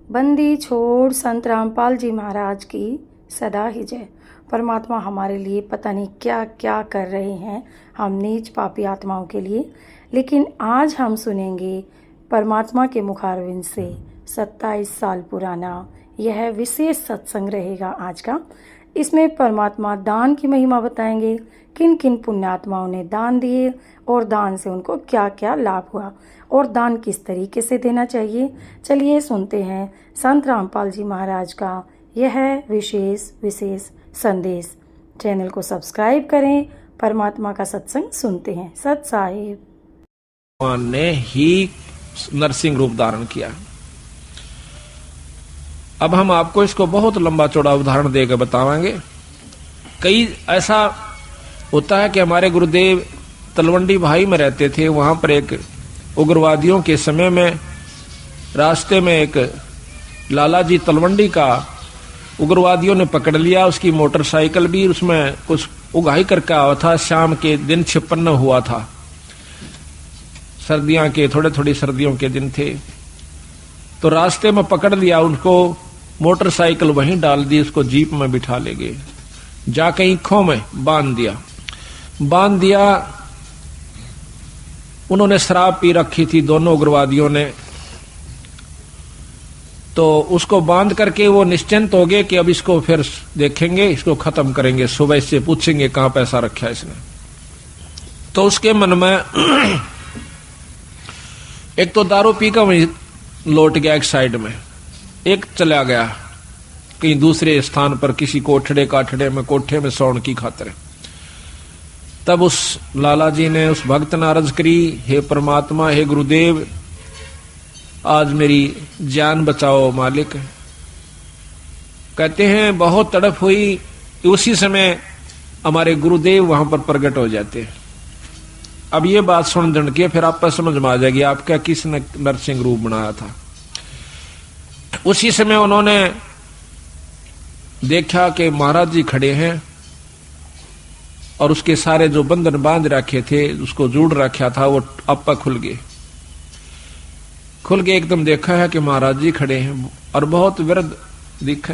बंदी छोड़ संत रामपाल जी महाराज की सदा ही जय। परमात्मा हमारे लिए पता नहीं क्या क्या कर रहे हैं, हम नीच पापी आत्माओं के लिए। लेकिन आज हम सुनेंगे परमात्मा के मुखारविंद से 27 साल पुराना यह विशेष सत्संग रहेगा आज का। इसमें परमात्मा दान की महिमा बताएंगे, किन किन पुण्यात्माओं ने दान दिए और दान से उनको क्या क्या लाभ हुआ और दान किस तरीके से देना चाहिए। चलिए सुनते हैं संत रामपाल जी महाराज का यह विशेष संदेश। चैनल को सब्सक्राइब करें, परमात्मा का सत्संग सुनते हैं। सत साहिब भगवान ने ही नरसिंह रूप धारण किया। अब हम आपको इसको बहुत लंबा चौड़ा उदाहरण देकर बताएंगे। कई ऐसा होता है कि हमारे गुरुदेव तलवंडी भाई में रहते थे, वहां पर एक उग्रवादियों के समय में रास्ते में एक लालाजी तलवंडी का उग्रवादियों ने पकड़ लिया। उसकी मोटरसाइकिल भी उसमें कुछ उगाही करके आया था। शाम के दिन 56 हुआ था, सर्दियां के थोड़ी सर्दियों के दिन थे। तो रास्ते में पकड़ लिया उनको, मोटरसाइकिल वहीं डाल दी, उसको जीप में बिठा ले गए, जाके ईखों में बांध दिया। उन्होंने शराब पी रखी थी दोनों उग्रवादियों ने। तो उसको बांध करके वो निश्चिंत हो गए कि अब इसको फिर देखेंगे, इसको खत्म करेंगे, सुबह इससे पूछेंगे कहां पैसा रखा है इसने। तो उसके मन में एक तो दारू पी कर वहीं लौट गया एक साइड में, एक चला गया कहीं दूसरे स्थान पर किसी कोठे में सौन की खातिर। तब उस लाला जी ने उस भक्त ने अर्ज करी, हे परमात्मा, हे गुरुदेव, आज मेरी जान बचाओ मालिक। कहते हैं बहुत तड़प हुई। उसी समय हमारे गुरुदेव वहां पर प्रकट हो जाते हैं। अब ये बात सुन जन के फिर आप पर समझ में आ जाएगी आपका किसने नरसिंह रूप बनाया था। उसी समय उन्होंने देखा कि महाराज जी खड़े हैं और उसके सारे जो बंधन बांध रखे थे, उसको जोड़ रखा था, वो आपा खुल गए एकदम। देखा है कि महाराज जी खड़े हैं और बहुत विरध दिखे।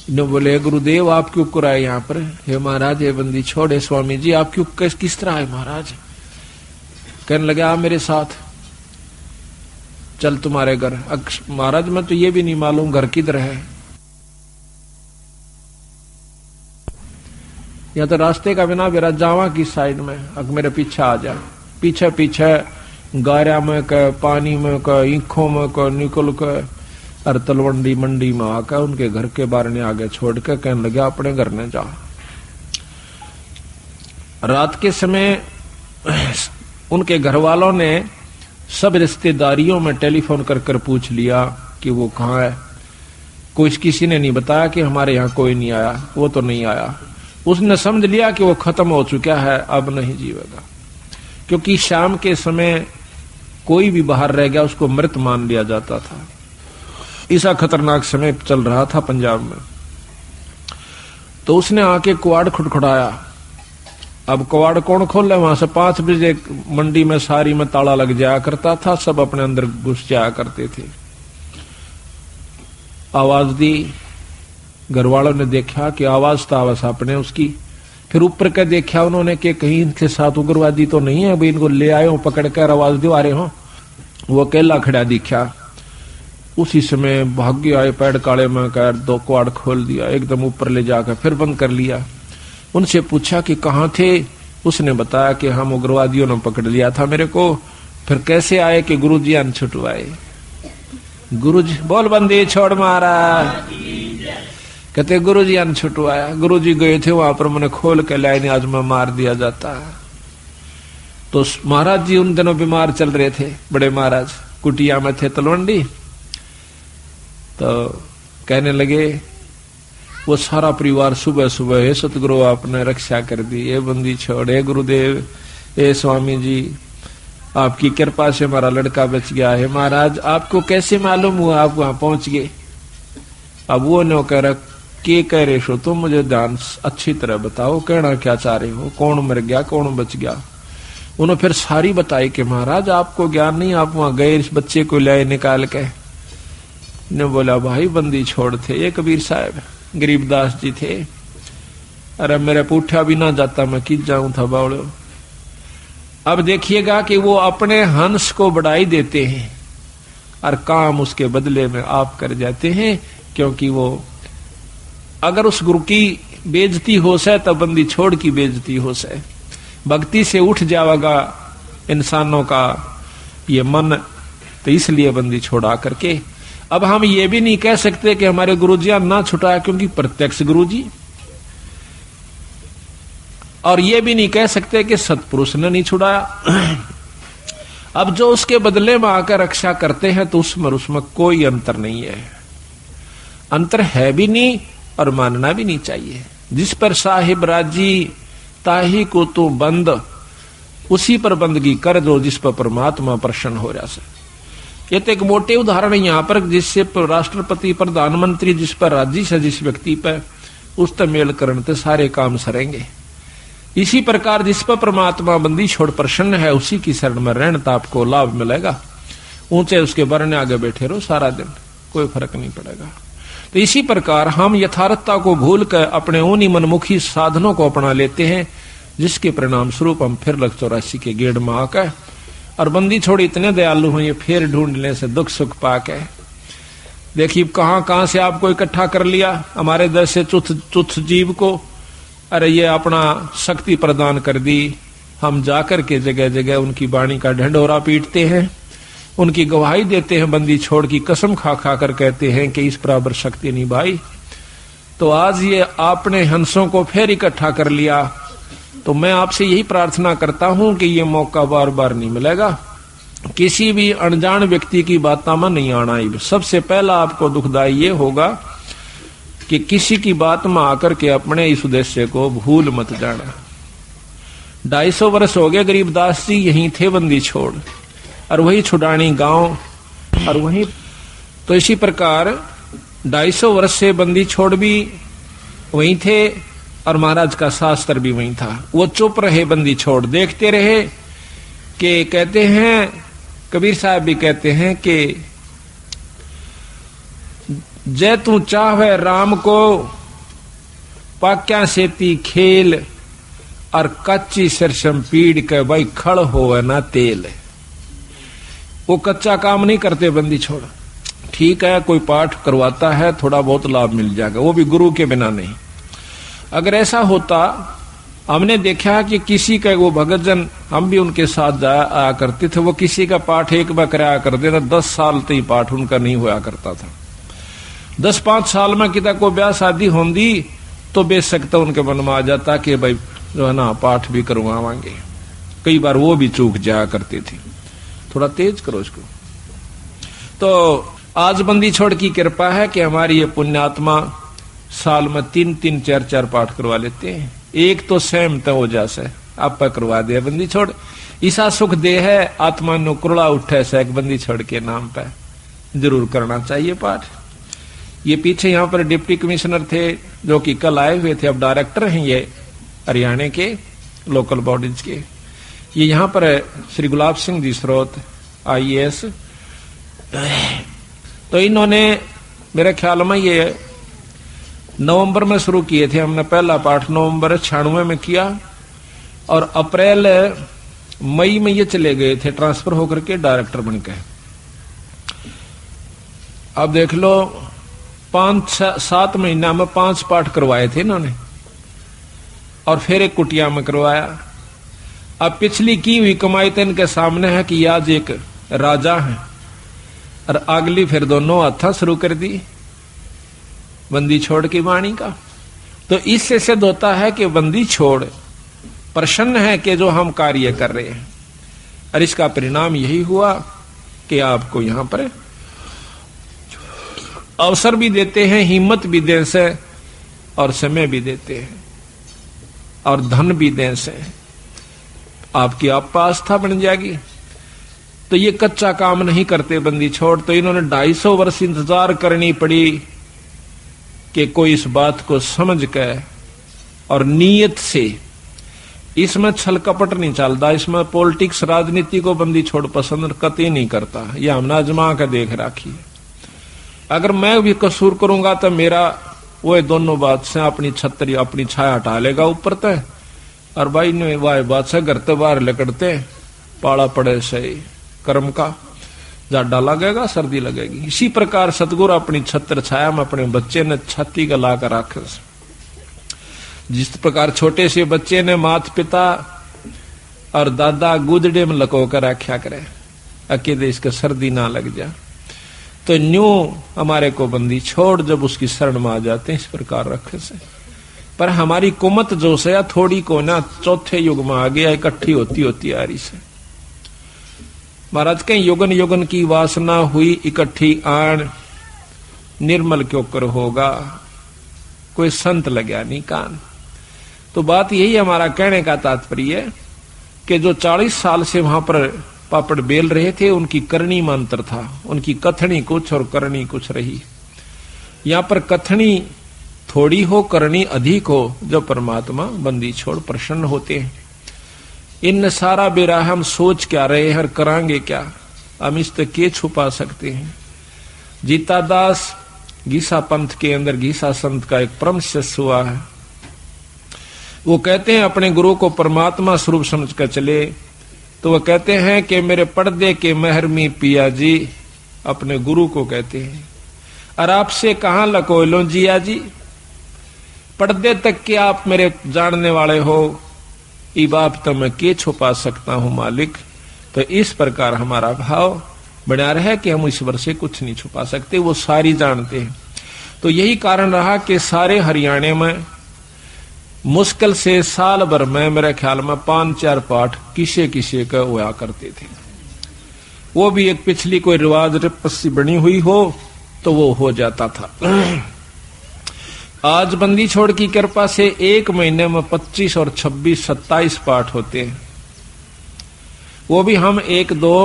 इन्होंने बोले, गुरुदेव आप क्यों कराए यहाँ पर? हे महाराज, हे बंदी छोड़े स्वामी जी, आप क्यों किस तरह है महाराज? कहने लगे, आप मेरे साथ चल तुम्हारे घर। महाराज मैं तो ये भी नहीं मालूम घर किधर है। या तो रास्ते का बिना बेरा जावा की साइड में, अब मेरे पीछे आ जा। पीछे गारा में का, पानी में का, ईखों में का निकल का और तलवंडी मंडी में आकर उनके घर के बाहर ने आगे छोड़ के कहने लगे, अपने घर ने जा। रात के समय उनके घर वालों ने सब रिश्तेदारियों में टेलीफोन कर पूछ लिया कि वो कहाँ है। किसी ने नहीं बताया कि हमारे यहाँ कोई नहीं आया, वो तो नहीं आया। उसने समझ लिया कि वो खत्म हो चुका है, अब नहीं जीवेगा। क्योंकि शाम के समय कोई भी बाहर रह गया उसको मृत मान लिया जाता था। ऐसा खतरनाक समय चल रहा था पंजाब में। तो उसने आके कुआड़ खुटखुटाया। अब कुआड़ कौन खोले? वहां से 5 बजे मंडी में सारी में ताला लग जाया करता था, सब अपने अंदर घुस जाया करते थे। आवाज दी, घर वालों ने देखा कि आवाज तो आवाज अपने उसकी। फिर ऊपर का देखा उन्होंने कि कहीं इनके साथ उग्रवादी तो नहीं है, भाई इनको ले आए हो पकड़ कर, आवाज दो आ रहे हो। वो अकेला खड़ा दिखा। उसी समय भाग्य आए, पैड काले में कर 2 कुआड़ खोल दिया, एकदम ऊपर ले जाकर फिर बंद कर लिया। उनसे पूछा कि कहाँ थे? उसने बताया कि हम उग्रवादियों ने पकड़ लिया था मेरे को। फिर कैसे आए कि गुरुजी अन छुटवाए। गुरुजी बोल बंदी छोड़ मारा। कहते गुरुजी अन छुटवाया। गुरुजी गए थे वहां पर, मैंने खोल के लाइन आज में मार दिया जाता। तो महाराज जी उन दिनों बीमार चल रहे थे, बड़े महाराज कुटिया में थे तलवंडी। तो कहने लगे वो सारा परिवार सुबह सुबह, हे सतगुरु आपने रक्षा कर दी, ये बंदी छोड़, हे गुरुदेव, हे स्वामी जी, आपकी कृपा से हमारा लड़का बच गया है। महाराज आपको कैसे मालूम हुआ आप वहां पहुंच गए? अब वो न कह रहा, के कह रहे हो तुम, मुझे ध्यान अच्छी तरह बताओ, कहना क्या चाह रहे हो, कौन मर गया कौन बच गया? उन्होंने फिर सारी बताई कि महाराज आपको ज्ञान नहीं, आप वहां गए इस बच्चे को लाए निकाल के। ने बोला भाई बंदी छोड़ थे ये कबीर साहब, गरीबदास जी थे। अरे मेरे पूठा भी ना जाता, मैं किस जाऊं था बावड़ो। अब देखिएगा कि वो अपने हंस को बढ़ाई देते हैं और काम उसके बदले में आप कर जाते हैं, क्योंकि वो अगर उस गुरु की बेइज्जती हो से तब बंदी छोड़ की बेइज्जती हो से। भक्ति से उठ जाएगा इंसानों का ये मन, तो इसलिए बंदी छोड़ा करके। अब हम ये भी नहीं कह सकते कि हमारे गुरुजियां ना छुटाया, क्योंकि प्रत्यक्ष गुरुजी, और ये भी नहीं कह सकते कि सतपुरुष ने नहीं छुड़ाया। अब जो उसके बदले में आकर रक्षा करते हैं तो उसमें कोई अंतर नहीं है, अंतर है भी नहीं और मानना भी नहीं चाहिए। जिस पर साहिब राजी ताही को तो बंद, उसी पर बंदगी कर दो जिस पर परमात्मा प्रसन्न हो रहा से। ये तो एक मोटे उदाहरण है यहाँ पर, जिससे राष्ट्रपति प्रधानमंत्री जिस पर राजी से जिस व्यक्ति पर, उस तक मेल करने से सारे काम सरेंगे। इसी प्रकार जिस पर परमात्मा बंदी छोड़ प्रसन्न है उसी की शरण में रहने तो आपको लाभ मिलेगा। ऊंचे उसके बरने आगे बैठे रहो सारा दिन, कोई फर्क नहीं पड़ेगा। तो इसी प्रकार हम यथार्थता को भूल कर अपने उन्हीं मनमुखी साधनों को अपना लेते हैं, जिसके परिणाम स्वरूप हम फिर 84 के गेड़ में आकर और बंदी छोड़ी इतने दयालु हैं, ये फिर ढूंढने से दुख सुख पाके। देखिए कहां से आपको इकट्ठा कर लिया, हमारे दर से तुच्छ जीव को, अरे ये अपना शक्ति प्रदान कर दी। हम जाकर के जगह जगह उनकी वाणी का ढंढोरा पीटते हैं, उनकी गवाही देते हैं, बंदी छोड़ की कसम खा खा कर कहते हैं कि इस बराबर शक्ति नहीं भाई। तो आज ये आपने हंसों को फिर इकट्ठा कर लिया, तो मैं आपसे यही प्रार्थना करता हूं कि ये मौका बार बार नहीं मिलेगा। किसी भी अनजान व्यक्ति की बातों में नहीं आना। सबसे पहला आपको दुखदाई ये होगा कि किसी की बात में आकर के अपने इस उद्देश्य को भूल मत जाना। 250 वर्ष हो गए गरीबदास जी यहीं थे बंदी छोड़, और वही छुड़ानी गांव, और वही तो इसी प्रकार 250 वर्ष से बंदी छोड़ भी वहीं थे और महाराज का शास्त्र भी वहीं था। वो चुप रहे, बंदी छोड़ देखते रहे। कि कहते हैं, कबीर साहब भी कहते हैं कि जय तू चाहे राम को पाक्या सेती खेल, और कच्ची सरसम पीड़ के भाई खड़ हो ना तेल। वो कच्चा काम नहीं करते बंदी छोड़। ठीक है कोई पाठ करवाता है, थोड़ा बहुत लाभ मिल जाएगा, वो भी गुरु के बिना नहीं। अगर ऐसा होता, हमने देखा कि किसी का वो भगतजन, हम भी उनके साथ जाया करते थे, वो किसी का पाठ एक बार कराया करते थे, 10 साल तक ही पाठ उनका नहीं हुआ करता था। 10-5 साल में कितना कोई ब्याह शादी होंगी तो बेशक तो उनके मन में आ जाता कि भाई जो है ना पाठ भी करवाएंगे। कई बार वो भी चूक जाया करते थे, थोड़ा तेज करो इसको। तो आज बंदी छोड़ की कृपा है कि हमारी ये पुण्यात्मा साल में 3-3, 4-4 पाठ करवा लेते हैं। एक तो सहमत हो जासे आप करवा दे बंदी छोड़। ईसा सुख दे है आत्मा नु कुरड़ा उठे से एक बंदी छोड़ के नाम पे जरूर करना चाहिए पाठ। ये पीछे यहाँ पर डिप्टी कमिश्नर थे जो कि कल आए हुए थे, अब डायरेक्टर हैं ये हरियाणा के लोकल बॉडीज के। ये यहाँ पर श्री गुलाब सिंह जी स्रोत IAS, तो इन्होंने मेरे ख्याल में ये नवंबर में शुरू किए थे। हमने पहला पाठ नवंबर 96 में किया और अप्रैल मई में ये चले गए थे ट्रांसफर होकर के डायरेक्टर बनकर। अब देख लो 5-7 महीना में 5 पाठ करवाए थे इन्होंने, और फिर एक कुटिया में करवाया। अब पिछली की हुई कमाई तो इनके सामने है कि आज एक राजा है, और अगली फिर दोनों हाथा शुरू कर दी बंदी छोड़ की वाणी का। तो इससे सिद्ध होता है कि बंदी छोड़ प्रसन्न है कि जो हम कार्य कर रहे हैं, और इसका परिणाम यही हुआ कि आपको यहां पर अवसर भी देते हैं, हिम्मत भी दें से, और समय भी देते हैं, और धन भी दें से। आपकी आस्था बन जाएगी। तो ये कच्चा काम नहीं करते बंदी छोड़। तो इन्होंने 250 वर्ष इंतजार करनी पड़ी कि कोई इस बात को समझ के और नीयत से, इसमें छल कपट नहीं चलता, इसमें पॉलिटिक्स राजनीति को बंदी छोड़ पसंद कतई नहीं करता। ये हमने आजमा के देख राखी है। अगर मैं भी कसूर करूंगा तो मेरा वो दोनों बात से अपनी छतरी अपनी छाया हटा लेगा ऊपर तय, और भाई ने वाह बात से घर तो बाहर लकड़ते पाला पड़े से कर्म का जाडा लगेगा, सर्दी लगेगी। इसी प्रकार सतगुरु अपनी छत्र छाया में अपने बच्चे ने छाती का ला कर रखे। जिस प्रकार छोटे से बच्चे ने माता पिता और दादा गुदड़े में लको कर रखा करे अकेले इसके सर्दी ना लग जा, तो न्यू हमारे को बंदी छोड़ जब उसकी शरण में आ जाते हैं इस प्रकार रखे से। पर हमारी कुमत जो से थोड़ी को ना चौथे युग में आ गया, इकट्ठी होती होती आ रही से। महाराज के युगन युगन की वासना हुई इकट्ठी आन, निर्मल क्यों कर होगा, कोई संत लग्या नहीं कान। तो बात यही हमारा कहने का तात्पर्य है कि जो 40 साल से वहां पर पापड़ बेल रहे थे उनकी करनी में अंतर था, उनकी कथनी कुछ और करनी कुछ रही। यहां पर कथनी थोड़ी हो करनी अधिक हो, जो परमात्मा बंदी छोड़ प्रसन्न होते हैं। इन सारा बेरा हम सोच क्या रहे हैं और करांगे क्या, हम इस तक के छुपा सकते हैं। जीता दास गीसा पंथ के अंदर गीसा संत का एक परम शिष्य हुआ है। वो कहते हैं अपने गुरु को परमात्मा स्वरूप समझकर चले, तो वो कहते हैं कि मेरे पर्दे के महरमी पिया जी, अपने गुरु को कहते हैं, और आपसे कहां लको लो जिया जी, पर्दे तक के आप मेरे जानने वाले हो, ई बाप तो मैं के छुपा सकता हूं मालिक। तो इस प्रकार हमारा भाव बना रहा है कि हम ईश्वर से कुछ नहीं छुपा सकते, वो सारी जानते हैं। तो यही कारण रहा कि सारे हरियाणा में मुश्किल से साल भर में मेरे ख्याल में 5-4 पाठ किसे किसे का हुआ करते थे। वो भी एक पिछली कोई रिवाज रिपस्सी बनी हुई हो तो वो हो जाता था। आज बंदी छोड़ की कृपा से एक महीने में 25 और 26, 27 पाठ होते हैं। वो भी हम 1-2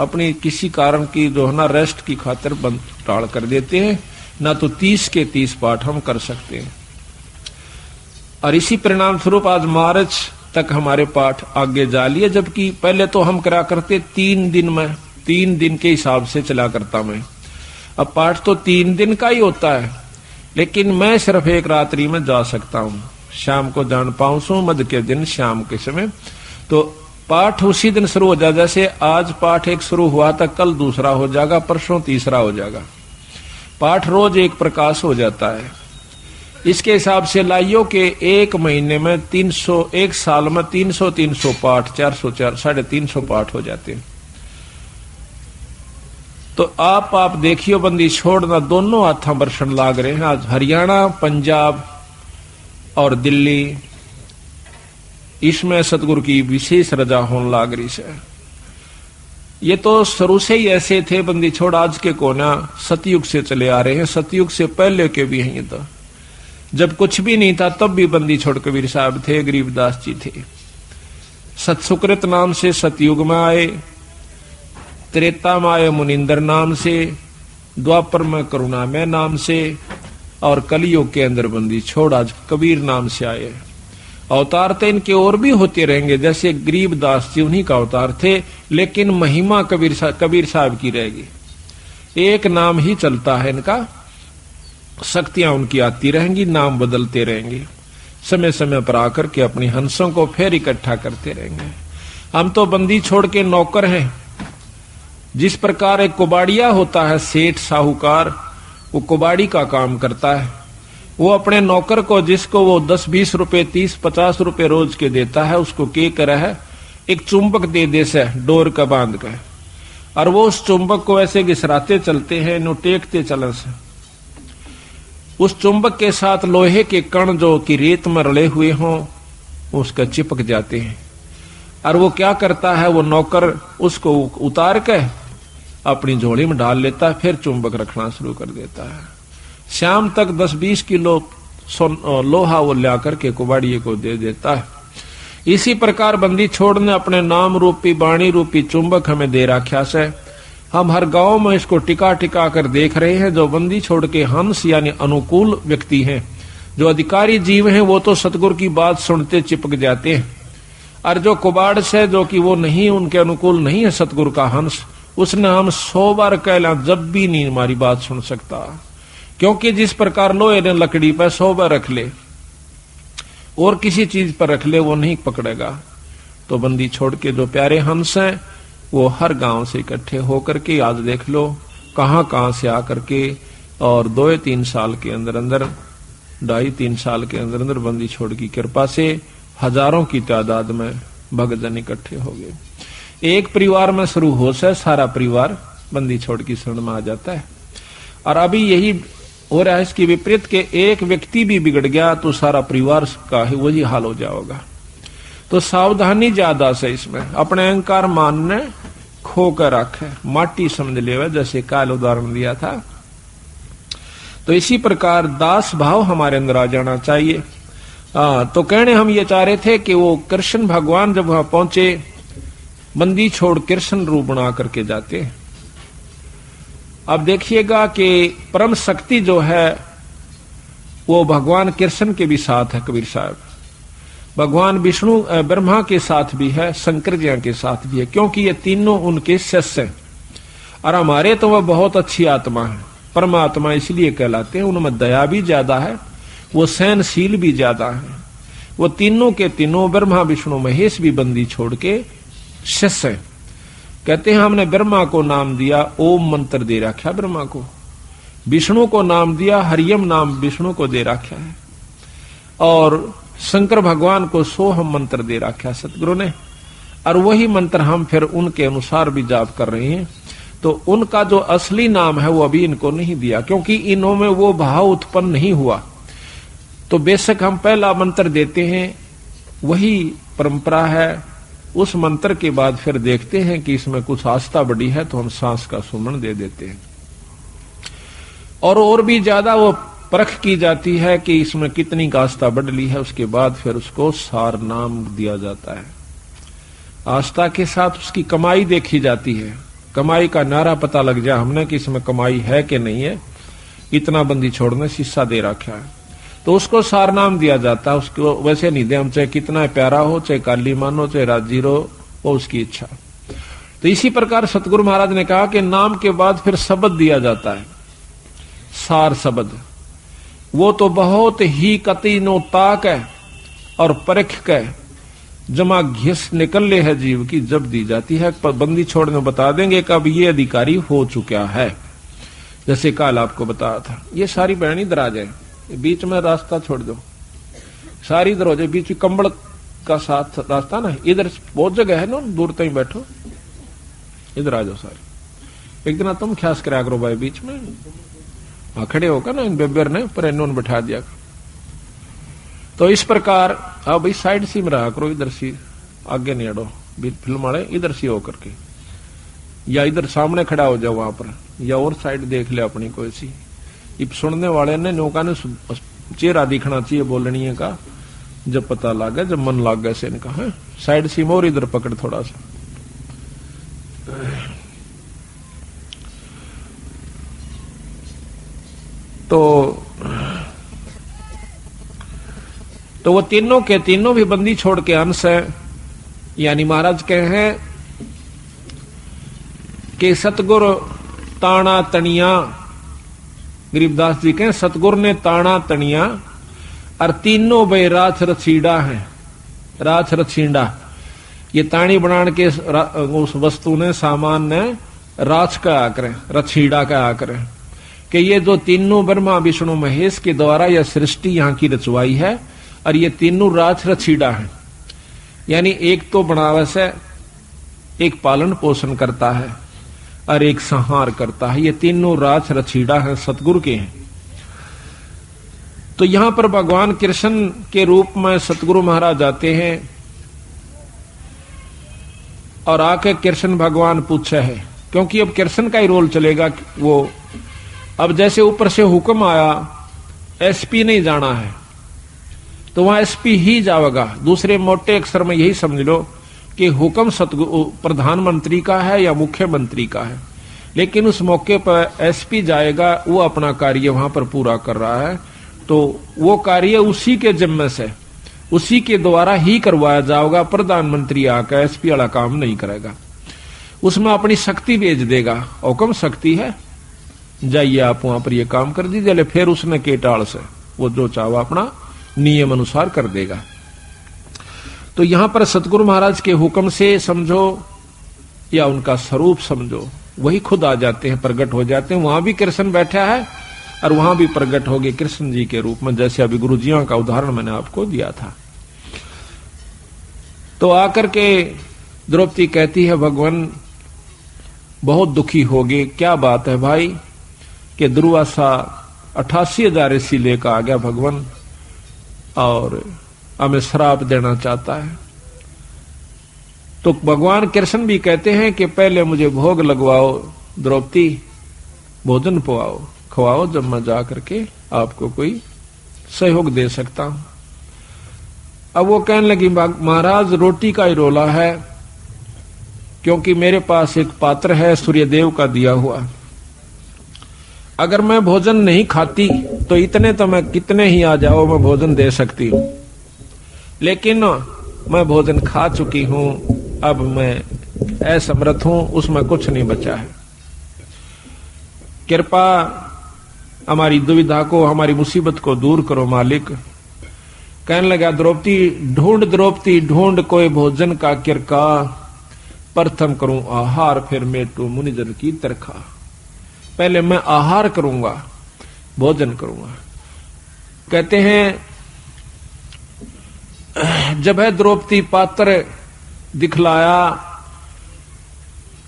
अपनी किसी कारण की जो है ना रेस्ट की खातिर बंद टाल कर देते हैं, ना तो 30 के 30 पाठ हम कर सकते हैं। और इसी परिणाम स्वरूप आज मार्च तक हमारे पाठ आगे जा लिए, जबकि पहले तो हम करा करते 3 दिन में, 3 दिन के हिसाब से चला करता मैं। अब पाठ तो 3 दिन का ही होता है, लेकिन मैं सिर्फ एक रात्रि में जा सकता हूं, शाम को जान पाऊं सो मध्य के दिन शाम के समय। तो पाठ उसी दिन शुरू हो जाए, जैसे आज पाठ एक शुरू हुआ था, कल दूसरा हो जाएगा, परसों तीसरा हो जाएगा। पाठ रोज एक प्रकाश हो जाता है। इसके हिसाब से लाइयो के एक महीने में 300, एक साल में 300 पाठ, 400, 350 पाठ हो जाते हैं। तो आप देखियो बंदी छोड़ना दोनों हाथा बरसन लाग रहे हैं। आज हरियाणा, पंजाब और दिल्ली, इसमें सतगुरु की विशेष रजा होने लाग रही है। ये तो शुरू से ही ऐसे थे बंदी छोड़, आज के कोना सतयुग से चले आ रहे हैं, सतयुग से पहले के भी हैं। ये तो जब कुछ भी नहीं था तब भी बंदी छोड़ कबीर साहब थे, गरीबदास जी थे। सतसुकृत नाम से सतयुग में आए, त्रेता में आए मुनिंदर नाम से, द्वापर में करुणामय नाम से, और कलयुग के अंदर बंदी छोड़ आज कबीर नाम से आए। अवतार तो इनके और भी होते रहेंगे, जैसे गरीबदास जी उन्हीं का अवतार थे, लेकिन महिमा कबीर साहब की रहेगी। एक नाम ही चलता है इनका, शक्तियां उनकी आती रहेंगी, नाम बदलते रहेंगे, समय समय पर आकर के अपनी हंसों को फिर इकट्ठा करते रहेंगे। हम तो बंदी छोड़ के नौकर हैं। जिस प्रकार एक कुबाड़िया होता है, सेठ साहूकार, वो कुबाड़ी का काम करता है। वो अपने नौकर को, जिसको वो 10-20 रुपए, 30-50 रुपए रोज के देता है, उसको के करे है एक चुंबक दे दे से डोर का बांध कर, और वो उस चुंबक को ऐसे घिसराते चलते हैं, नो टेकते चलन से उस चुंबक के साथ लोहे के कण जो कि रेत में रले हुए हों उसका चिपक जाते हैं। और वो क्या करता है, वो नौकर उसको उतार के अपनी झोली में डाल लेता है, फिर चुंबक रखना शुरू कर देता है। शाम तक 10-20 किलो लोहा वो ला करके कुबाड़िए को दे देता है। इसी प्रकार बंदी छोड़ ने अपने नाम रूपी वाणी रूपी चुंबक हमें दे रखा से। हम हर गांव में इसको टिका टिका कर देख रहे हैं। जो बंदी छोड़ के हंस यानी अनुकूल व्यक्ति हैं, जो अधिकारी जीव हैं, वो तो सतगुरु की बात सुनते चिपक जाते हैं। और जो कुबाड़ से, जो कि वो नहीं, उनके अनुकूल नहीं है सतगुरु का हंस, उसने हम 100 बार कहला जब भी नहीं हमारी बात सुन सकता, क्योंकि जिस प्रकार लोहे ने लकड़ी पर 100 बार रख ले और किसी चीज पर रख ले वो नहीं पकड़ेगा। तो बंदी छोड़ के जो प्यारे हंस हैं वो हर गांव से इकट्ठे होकर के आज देख लो कहां कहां से आकर के, और 2-3 साल के अंदर अंदर 2.5-3 साल के अंदर अंदर बंदी छोड़ की कृपा से हजारों की तादाद में भक्तजन इकट्ठे हो गए। एक परिवार में शुरू हो से सारा परिवार बंदी छोड़ की शरण में आ जाता है। और अभी यही हो रहा है इसकी विपरीत के एक व्यक्ति भी बिगड़ गया तो सारा परिवार का ही वही हाल हो जाएगा। तो सावधानी ज्यादा से इसमें, अपने अहंकार मान ने खो कर रखे, माटी समझ ले, जैसे काल उदाहरण दिया था। तो इसी प्रकार दास भाव हमारे अंदर आ जाना चाहिए। तो कहने हम ये चाह रहे थे कि वो कृष्ण भगवान जब वहां पहुंचे, बंदी छोड़ कृष्ण रूप बना करके जाते। अब देखिएगा कि परम शक्ति जो है वो भगवान कृष्ण के भी साथ है कबीर साहब, भगवान विष्णु ब्रह्मा के साथ भी है, शंकर जी के साथ भी है, क्योंकि ये तीनों उनके शिष्य हैं। और हमारे तो वह बहुत अच्छी आत्मा है, परमात्मा इसलिए कहलाते हैं, उनमें दया भी ज्यादा है, वो सहनशील भी ज्यादा है। वो तीनों के तीनों ब्रह्मा विष्णु महेश भी बंदी छोड़ के शिष्य हैं। कहते हैं हमने ब्रह्मा को नाम दिया, ओम मंत्र दे रखा ब्रह्मा को, विष्णु को नाम दिया, हरियम नाम विष्णु को दे रखा है, और शंकर भगवान को सोहम मंत्र दे रखा सतगुरु ने। और वही मंत्र हम फिर उनके अनुसार भी जाप कर रहे हैं। तो उनका जो असली नाम है वो अभी इनको नहीं दिया, क्योंकि इन्हों में वो भाव उत्पन्न नहीं हुआ। तो बेशक हम पहला मंत्र देते हैं, वही परंपरा है। उस मंत्र के बाद फिर देखते हैं कि इसमें कुछ आस्था बढ़ी है तो हम सांस का सुमन दे देते हैं, और भी ज्यादा वो परख की जाती है कि इसमें कितनी आस्था बढ़ ली है। उसके बाद फिर उसको सार नाम दिया जाता है। आस्था के साथ उसकी कमाई देखी जाती है, कमाई का नारा पता लग जाए हमने कि इसमें कमाई है कि नहीं है। इतना बंदी छोड़ने शीशा दे रखा है तो उसको सार नाम दिया जाता है। उसको वैसे नहीं दे हम, चाहे कितना प्यारा हो, चाहे काली मानो, चाहे राजीरो, वो उसकी इच्छा। तो इसी प्रकार सतगुरु महाराज ने कहा कि नाम के बाद फिर शब्द दिया जाता है, सार शब्द। वो तो बहुत ही कतीनो ताक है और परख के जमा घिस निकल ले है जीव की, जब दी जाती है। बंदी छोड़ने बता देंगे कब ये अधिकारी हो चुका है, जैसे काल आपको बताया था। ये सारी बहनी दराज है, बीच में रास्ता छोड़ दो, सारी इधर हो जाए, बीच में कंबल का साथ रास्ता ना, इधर बहुत जगह है ना, दूर तक बैठो, इधर आ जाओ सारी। एक दिन तुम ख्यास करा करो भाई, बीच में खड़े होकर ना इन बेबर ने पर इन्होंने बैठा दिया। तो इस प्रकार अब इस साइड से में रहा करो, इधर से आगे नहीं अड़ो, फिल्म वाले इधर से होकर के, या इधर सामने खड़ा हो जाओ वहां पर, या और साइड देख ले अपनी कोई सी। सुनने वाले ने नौका ने चेहरा दिखना चाहिए बोलनी का, जब पता लगा, जब मन लग गया से इनका है। साइड से मोर इधर पकड़ थोड़ा सा। तो वो तीनों के तीनों भी बंदी छोड़ के अंश है। यानी महाराज कहे हैं कि सतगुरु ताना तनिया, गरीबदास जी कहें सतगुरु ने ताना तनिया, और तीनों भाई राछ रछीड़ा है। राछ रछीड़ा ये ताणी बनाने के उस वस्तु ने, सामान ने राछ का आकर, रछीड़ा का आकर, कि ये जो तीनों ब्रह्मा विष्णु महेश के द्वारा यह सृष्टि यहाँ की रचवाई है, और ये तीनों राछ रछीड़ा है। यानी एक तो बनावस है, एक पालन पोषण करता है, और एक संहार करता है। ये तीनों राछ रछीड़ा है, सतगुरु के हैं। तो यहां पर भगवान कृष्ण के रूप में सतगुरु महाराज आते हैं, और आके कृष्ण भगवान पूछे है, क्योंकि अब कृष्ण का ही रोल चलेगा। वो अब जैसे ऊपर से हुक्म आया, एसपी नहीं जाना है तो वहां एसपी ही जाएगा। दूसरे मोटे अक्षर में यही समझ लो कि हुक्म सतगुरु प्रधानमंत्री का है या मुख्यमंत्री का है, लेकिन उस मौके पर एसपी जाएगा, वो अपना कार्य वहां पर पूरा कर रहा है। तो वो कार्य उसी के जिम्मे से, उसी के द्वारा ही करवाया जाएगा। प्रधानमंत्री आकर एसपी वाला काम नहीं करेगा। उसमें अपनी शक्ति भेज देगा। हुक्म शक्ति है, जाइए आप वहां पर ये काम कर दीजिए। फिर उसने केटाल से वो जो चाहो अपना नियम अनुसार कर देगा। तो यहां पर सतगुरु महाराज के हुक्म से समझो या उनका स्वरूप समझो, वही खुद आ जाते हैं, प्रकट हो जाते हैं। वहां भी कृष्ण बैठा है और वहां भी प्रकट हो गए कृष्ण जी के रूप में, जैसे अभी गुरुजियों का उदाहरण मैंने आपको दिया था। तो आकर के द्रौपदी कहती है भगवान बहुत दुखी हो गए। क्या बात है भाई कि दुर्वासा 88,000 ऋषि लेकर आ गया भगवान और हमें श्राप देना चाहता है। तो भगवान कृष्ण भी कहते हैं कि पहले मुझे भोग लगवाओ द्रौपदी, भोजन पवाओ, खवाओ, जब मैं जा करके आपको कोई सहयोग दे सकता हूं। अब वो कहने लगी महाराज रोटी का ही रोला है, क्योंकि मेरे पास एक पात्र है सूर्यदेव का दिया हुआ। अगर मैं भोजन नहीं खाती तो इतने तो मैं कितने ही आ जाओ मैं भोजन दे सकती हूं, लेकिन मैं भोजन खा चुकी हूं, अब मैं असमर्थ हूं, उसमें कुछ नहीं बचा है। कृपा हमारी दुविधा को, हमारी मुसीबत को दूर करो मालिक। कहने लगा द्रौपदी ढूंढ कोई भोजन का किरका, प्रथम करूं आहार फिर मेटू मुनिजन की तरखा। पहले मैं आहार करूंगा, भोजन करूंगा। कहते हैं जब है द्रौपदी पात्र दिखलाया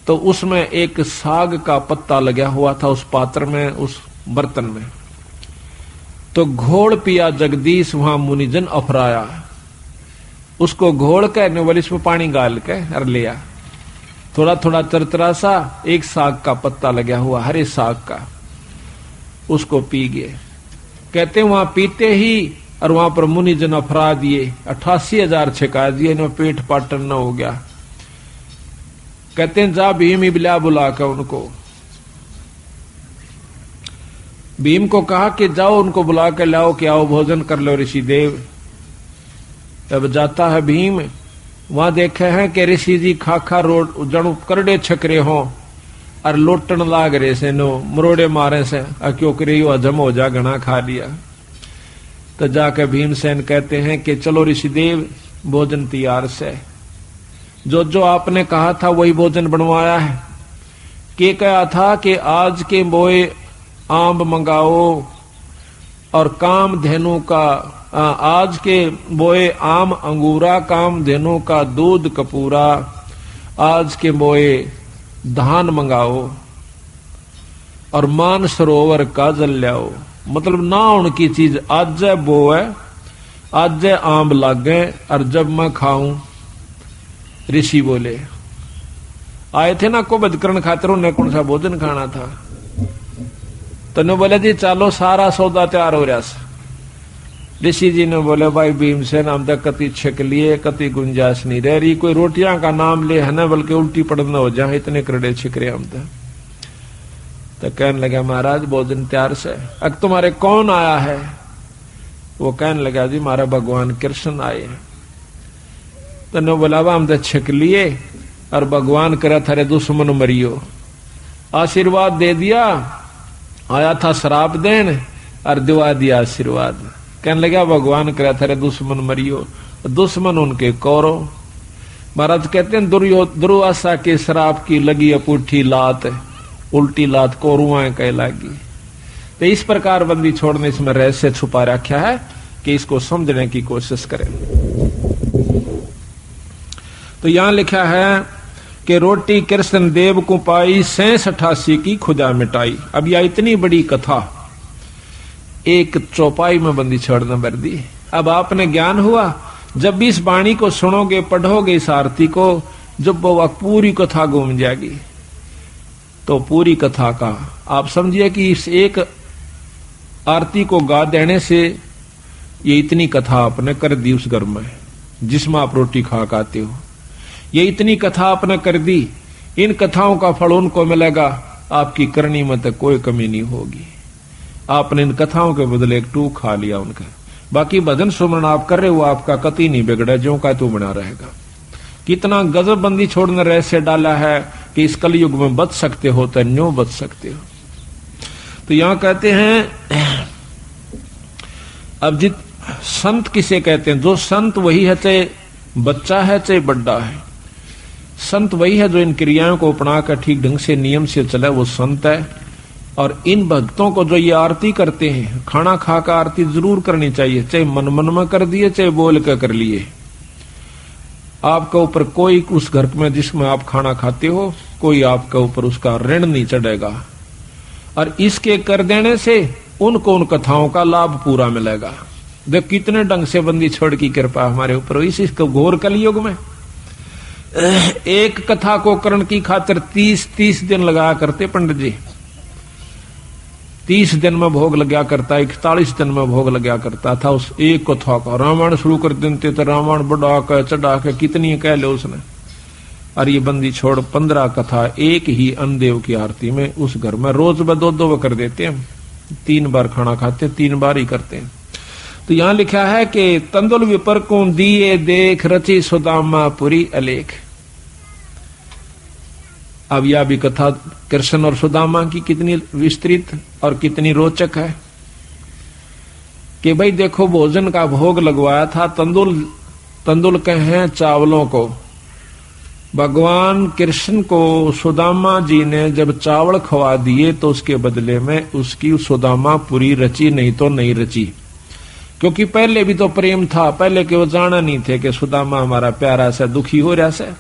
तो उसमें एक साग का पत्ता लगा हुआ था उस पात्र में, उस बर्तन में। तो घोड़ पिया जगदीश वहां मुनिजन अफराया। उसको घोड़ के नवल इसमें पानी गाल के और लिया। थोड़ा थोड़ा तरतरा सा एक साग का पत्ता लगा हुआ, हरे साग का, उसको पी गए। कहते वहां पीते ही और वहां पर मुनिजन अफरा दिए, 88,000 छिका दिए, इनमें पेट पाटन न हो गया। कहते हैं जा भीम इबला बुला कर उनको, भीम को कहा कि जाओ उनको बुला कर लाओ कि आओ भोजन कर लो ऋषि देव। तब जाता है भीम, वहां देखे हैं कि ऋषि जी खाखा रोड जणु करड़े छकरे हो और लोटन लाग रहे से नो मरोड़े मारे से, क्यों करे हजम हो जा, घना खा लिया। तो जाकर भीमसेन कहते हैं कि चलो ऋषिदेव भोजन तैयार से, जो जो आपने कहा था वही भोजन बनवाया है। के कहा था कि आज के बोए आम मंगाओ और काम धेनु का, आज के बोए आम अंगूरा, काम धेनु का दूध कपूरा, आज के बोए धान मंगाओ और मान सरोवर का जल लाओ। मतलब ना उनकी चीज आज बो है, आज आम लागे और जब मैं खाऊं। ऋषि बोले आए थे ना को बदकरण खातिर, उन्हें कौन सा भोजन खाना था। तो ने बोले जी चलो सारा सौदा तैयार हो रहा। ऋषि जी ने बोले भाई भीमसेन हम तक कति छिक लिए, कति गुंजाइश नहीं रह रही, कोई रोटियां का नाम ले है ना, बल्कि उल्टी पड़ना हो जाए, इतने करड़े छिक रहे हम तो कहने लगा महाराज भोजन तैयार से। अब तुम्हारे कौन आया है? वो कहने लगा जी हमारा भगवान कृष्ण आए हैं। तो ने बोला हम तो छिक लिए और भगवान करे थारे दुश्मन मरियो, आशीर्वाद दे दिया, आया था श्राप देन और दिवा दिया आशीर्वाद। कहने लगा भगवान करे थारे दुश्मन मरियो, दुश्मन उनके कौरव। महाराज कहते हैं दुर्वासा के श्राप की लगी अपूठी लात, उल्टी लात कौरुआं कह लागी। तो इस प्रकार बंदी छोड़ने इसमें रहस्य छुपा रखा है कि इसको समझने की कोशिश करें। तो यहां लिखा है कि रोटी कृष्ण देव को पाई 86 की खुदा मिटाई। अब यह इतनी बड़ी कथा एक चौपाई में बंदी छोड़ना भर दी। अब आपने ज्ञान हुआ, जब भी इस वाणी को सुनोगे, पढ़ोगे इस आरती को, जब वो पूरी कथा घूम जाएगी, तो पूरी कथा का आप समझिए कि इस एक आरती को गा देने से ये इतनी कथा आपने कर दी उस घर में जिसमें आप रोटी खा खाते हो। ये इतनी कथा आपने कर दी, इन कथाओं का फल उनको मिलेगा, आपकी करनी में तो कोई कमी नहीं होगी। आपने इन कथाओं के बदले एक टूक खा लिया उनका। बाकी भजन सुमरण आप कर रहे हो, आपका कति नहीं बिगड़ा, ज्यों का तू बना रहेगा। कितना गजब बंदी छोड़ने रहस्य डाला है कि इस कलयुग में बच सकते हो तो न्यों बच सकते हो। तो यहां कहते हैं अब जित संत किसे कहते हैं? जो संत वही है, चाहे बच्चा है चाहे बड्डा है। संत वही है जो इन क्रियाओं को अपनाकर ठीक ढंग से नियम से चले, वो संत है। और इन भक्तों को जो ये आरती करते हैं, खाना खाकर आरती जरूर करनी चाहिए, चाहे मन मन में कर दिए चाहे बोल कर लिए। आपके ऊपर कोई उस घर में जिसमें आप खाना खाते हो, कोई आपके ऊपर उसका ऋण नहीं चढ़ेगा। और इसके कर देने से उनको उन कथाओं का लाभ पूरा मिलेगा। देख कितने ढंग से बंदी छोड़ की कृपा हमारे ऊपर। इसको घोर कलयुग में एक कथा को करण की खातिर 30 दिन लगा करते पंडित जी। 30 दिन में भोग लगा करता, 41 दिन में भोग लगा करता था उस एक कथा का। रामायण शुरू कर देते तो रामायण बढ़ा के चढ़ा के कितनी कह ले उसने। और ये बंदी छोड़ 15 कथा एक ही अन्नदेव की आरती में उस घर में रोज ब 2 कर देते हैं। 3 बार खाना खाते, 3 बार ही करते हैं। तो यहां लिखा है कि तंदुल विपर को दिए देख रची सुदामा पुरी अलेख। अब यह भी कथा कृष्ण और सुदामा की कितनी विस्तृत और कितनी रोचक है कि भाई देखो, भोजन का भोग लगवाया था तंदुल कहें चावलों को। भगवान कृष्ण को सुदामा जी ने जब चावल खवा दिए तो उसके बदले में उसकी सुदामा पूरी रची, नहीं तो नहीं रची। क्योंकि पहले भी तो प्रेम था, पहले के वो जाना नहीं थे कि सुदामा हमारा प्यारा सा दुखी हो रहा से।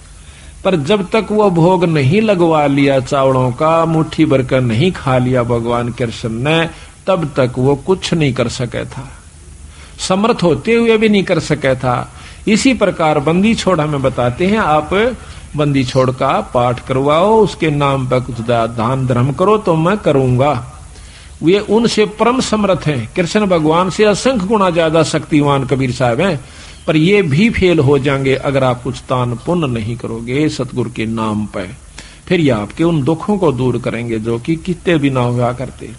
पर जब तक वो भोग नहीं लगवा लिया चावलों का, मुट्ठी भरकर नहीं खा लिया भगवान कृष्ण ने, तब तक वो कुछ नहीं कर सके था। समर्थ होते हुए भी नहीं कर सके था। इसी प्रकार बंदी छोड़ हमें बताते हैं, आप बंदी छोड़ का पाठ करवाओ, उसके नाम पर कुछ दान धर्म करो तो मैं करूंगा। वे उनसे परम समर्थ हैं। कृष्ण भगवान से असंख्य गुना ज्यादा शक्तिवान कबीर साहब हैं। पर ये भी फेल हो जाएंगे अगर आप कुछ दान पुण्य नहीं करोगे सतगुरु के नाम पर। फिर ये आपके उन दुखों को दूर करेंगे जो कि कितने भी ना हुआ करते।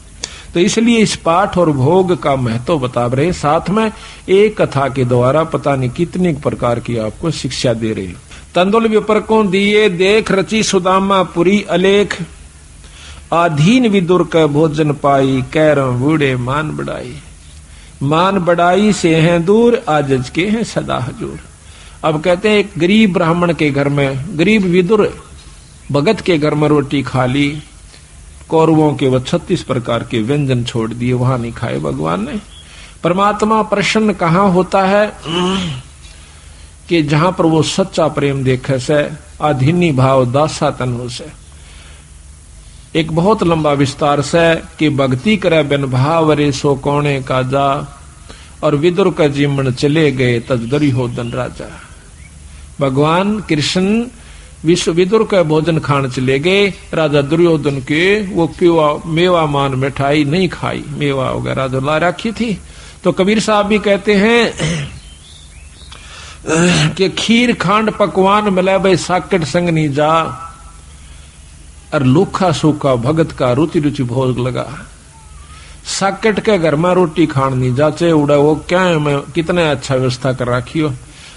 तो इसलिए इस पाठ और भोग का महत्व बता रहे, साथ में एक कथा के द्वारा पता नहीं कितने प्रकार की आपको शिक्षा दे रहे। तंदुल विपर को दिए देख रची सुदामा पुरी अलेख। आधीन विदुर का भोजन पाई, कैर बूढ़े मान बढ़ाई। मान बढ़ाई से हैं दूर, आजज के हैं सदा हजूर। अब कहते हैं एक गरीब ब्राह्मण के घर में, गरीब विदुर भगत के घर में रोटी खा ली। कौरवों के वो 36 प्रकार के व्यंजन छोड़ दिए, वहां नहीं खाए भगवान ने। परमात्मा प्रसन्न कहां होता है कि जहां पर वो सच्चा प्रेम देखे से, अधीनी भाव दासा तन हो से। एक बहुत लंबा विस्तार से कि भक्ति करे बिन भाव रे सो कोणे का जा। और विदुर का जीवन चले गए तज दुर्योधन राजा। भगवान कृष्ण विश्व विदुर का भोजन खान चले गए, राजा दुर्योधन के वो क्यों मेवा मान मिठाई नहीं खाई, मेवा वगैरह जो ला रखी थी। तो कबीर साहब भी कहते हैं कि खीर खांड पकवान मिले भाई साकट संग नहीं जा। और लूखा सूखा भगत का रुचि रुचि भोग लगा। साकट के घर में रोटी खान नहीं जाचे उड़ा, वो क्या है मैं कितने अच्छा व्यवस्था कर रखी हो।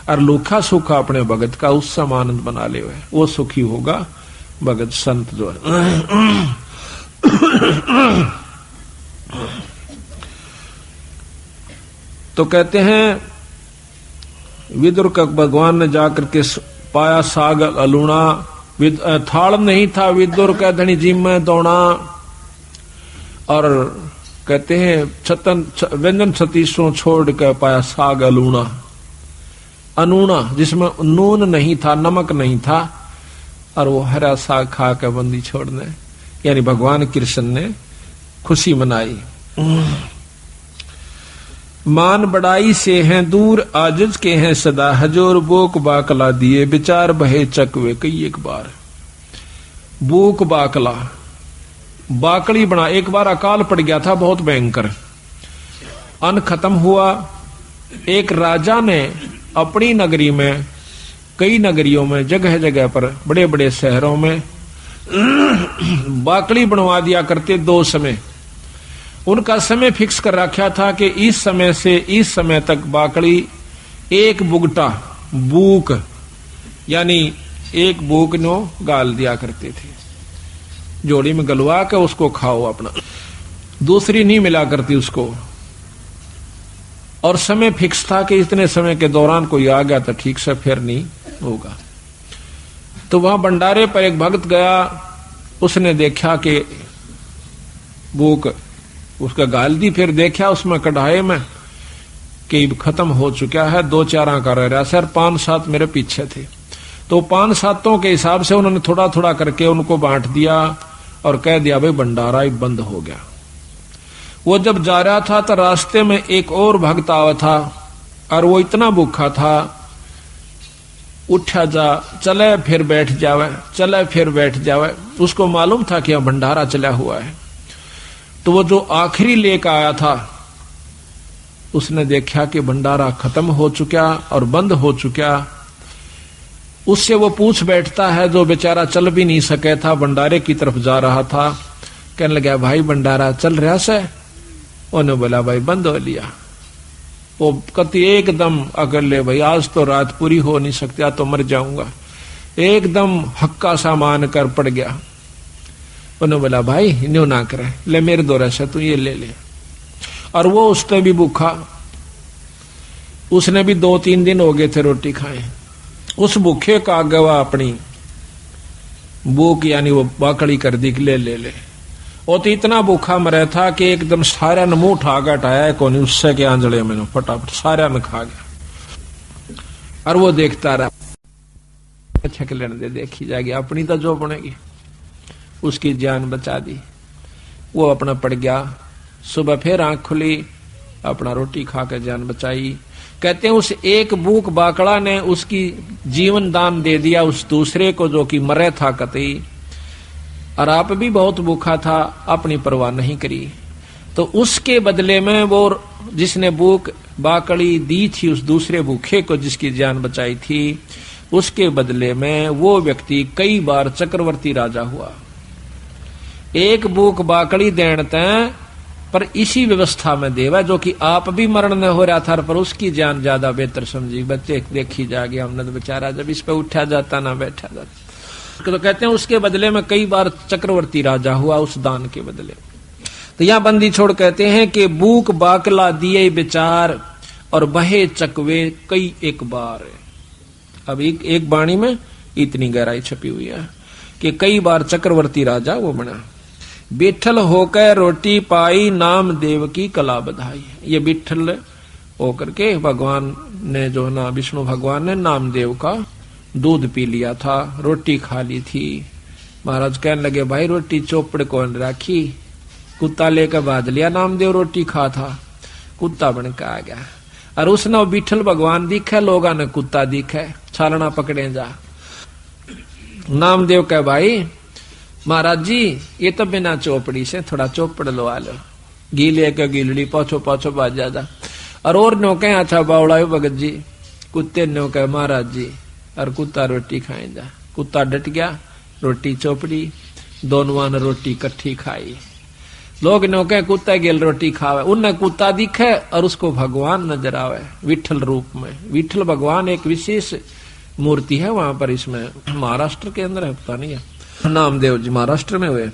और लूखा सूखा अपने भगत का उससे आनंद बना ले, वो सुखी होगा भगत संत जो है। तो कहते हैं विदुर का भगवान ने जाकर के पाया साग अलूणा। थाल नहीं था विदुर का धनी जिम में दौड़ा। और कहते हैं व्यंजन 36 छोड़ के पाया साग अलूणा। अनूना जिसमें नून नहीं था, नमक नहीं था। और वो हरा साग खा के बंदी छोड़ने, यानी भगवान कृष्ण ने खुशी मनाई। मान बढ़ाई से हैं दूर, आजज के हैं सदा हजूर। बोक बाकला दिए विचार बहे चकवे कई एक बार। बोक बाकला बाकड़ी बना। एक बार अकाल पड़ गया था बहुत भयंकर, अन्न खत्म हुआ। एक राजा ने अपनी नगरी में, कई नगरियों में, जगह जगह पर, बड़े बड़े शहरों में बाकड़ी बनवा दिया करते 2 समय। उनका समय फिक्स कर रखा था कि इस समय से इस समय तक बाकड़ी एक बुगटा बूक यानी एक बूक नो गाल दिया करते थे, जोड़ी में गलवा के उसको खाओ अपना, दूसरी नहीं मिला करती उसको। और समय फिक्स था कि इतने समय के दौरान कोई आ गया तो ठीक से फिर नहीं होगा। तो वहां भंडारे पर एक भक्त गया, उसने देखा कि भूख उसका गाल दी, फिर देखा उसमें कढ़ाई में कि खत्म हो चुका है, 2-4 का रह रहा सर, 5-7 मेरे पीछे थे। तो 5-7 के हिसाब से उन्होंने थोड़ा थोड़ा करके उनको बांट दिया और कह दिया भाई भंडारा ही बंद हो गया। वो जब जा रहा था तो रास्ते में एक और भक्त आवा था और वो इतना भूखा था, उठा जा चले फिर बैठ जावे, चले फिर बैठ जावे। उसको मालूम था कि यह भंडारा चला हुआ है। तो वो जो आखिरी लेकर आया था उसने देखा कि भंडारा खत्म हो चुका और बंद हो चुका। उससे वो पूछ बैठता है, जो बेचारा चल भी नहीं सके था, भंडारे की तरफ जा रहा था, कहने लगा भाई भंडारा चल रहा से? उन्होंने बोला भाई बंद हो लिया। वो कति एकदम अगर ले भाई आज तो रात पूरी हो नहीं सकती, आज तो मर जाऊंगा, एकदम हक्का सा मान कर पड़ गया। उन्होंने बोला भाई न्यू ना करे, ले मेरे दौरे से तू ये ले ले। और वो उसने भी भूखा, उसने भी 2-3 दिन हो गए थे रोटी खाए। उस भूखे का गवा अपनी भूख यानी वो बाकड़ी कर दी कि ले ले ले। वो तो इतना भूखा मरा था कि एकदम सारा न मुंह उठा गटाया कौन उससे के आंजड़े में फटाफट सारा न खा गया। और वो देखता रहा, अच्छा के लेने दे, देखी जाएगी अपनी तो जो बनेगी। उसकी जान बचा दी, वो अपना पड़ गया। सुबह फिर आंख खुली, अपना रोटी खा के जान बचाई। कहते हैं उस एक भूख बाकड़ा ने उसकी जीवन दान दे दिया उस दूसरे को जो कि मरे था कतई। और आप भी बहुत भूखा था, अपनी परवाह नहीं करी। तो उसके बदले में वो जिसने भूख बाकड़ी दी थी उस दूसरे भूखे को जिसकी जान बचाई थी, उसके बदले में वो व्यक्ति कई बार चक्रवर्ती राजा हुआ। एक भूख बाकड़ी देन तय पर इसी व्यवस्था में देवा जो कि आप भी मरण न हो रहा था, पर उसकी जान ज्यादा बेहतर समझी। बच्चे देखी जाएगी, हमने तो बेचारा जब इस पे उठा जाता ना बैठा जाता। तो कहते हैं उसके बदले में कई बार चक्रवर्ती राजा हुआ उस दान के बदले। तो यहां बंदी छोड़ कहते हैं कि भूख बाकला दिए विचार और बहे चकवे कई एक बार। अब एक बाणी में इतनी गहराई छपी हुई है कि कई बार चक्रवर्ती राजा वो बना। बिठल होकर रोटी पाई नाम देव की कला बधाई। ये बिठल होकर के भगवान ने जो ना विष्णु भगवान ने नामदेव का दूध पी लिया था, रोटी खा ली थी। महाराज कहने लगे भाई रोटी चौपड़ कौन राखी? कुत्ता लेकर बाज लिया, नामदेव रोटी खा था, कुत्ता बन के आ गया। और उसने बिठल भगवान दिखे, लोगा ने कुत्ता दिखे, छालना पकड़े जा। नामदेव कह भाई महाराज जी ये तो बिना चौपड़ी से थोड़ा चौपड़ लो आ लो, गीले के गीलड़ी पाछो पाछो बाज जा। और नो कहे अच्छा बावड़ा भगत जी, कुत्ते नो कहे महाराज जी, और कुत्ता रोटी खाए जा। कुत्ता डट गया, रोटी चौपड़ी, दोनों ने रोटी कट्ठी खाई। लोग नो कहे कुत्ता गेल रोटी खावे, उन्हें कुत्ता दिखे और उसको भगवान नजर आवे विठल रूप में। विठल भगवान एक विशेष मूर्ति है वहां पर, इसमें महाराष्ट्र के अंदर है, पता नहीं है, नामदेव जी महाराष्ट्र में हुए।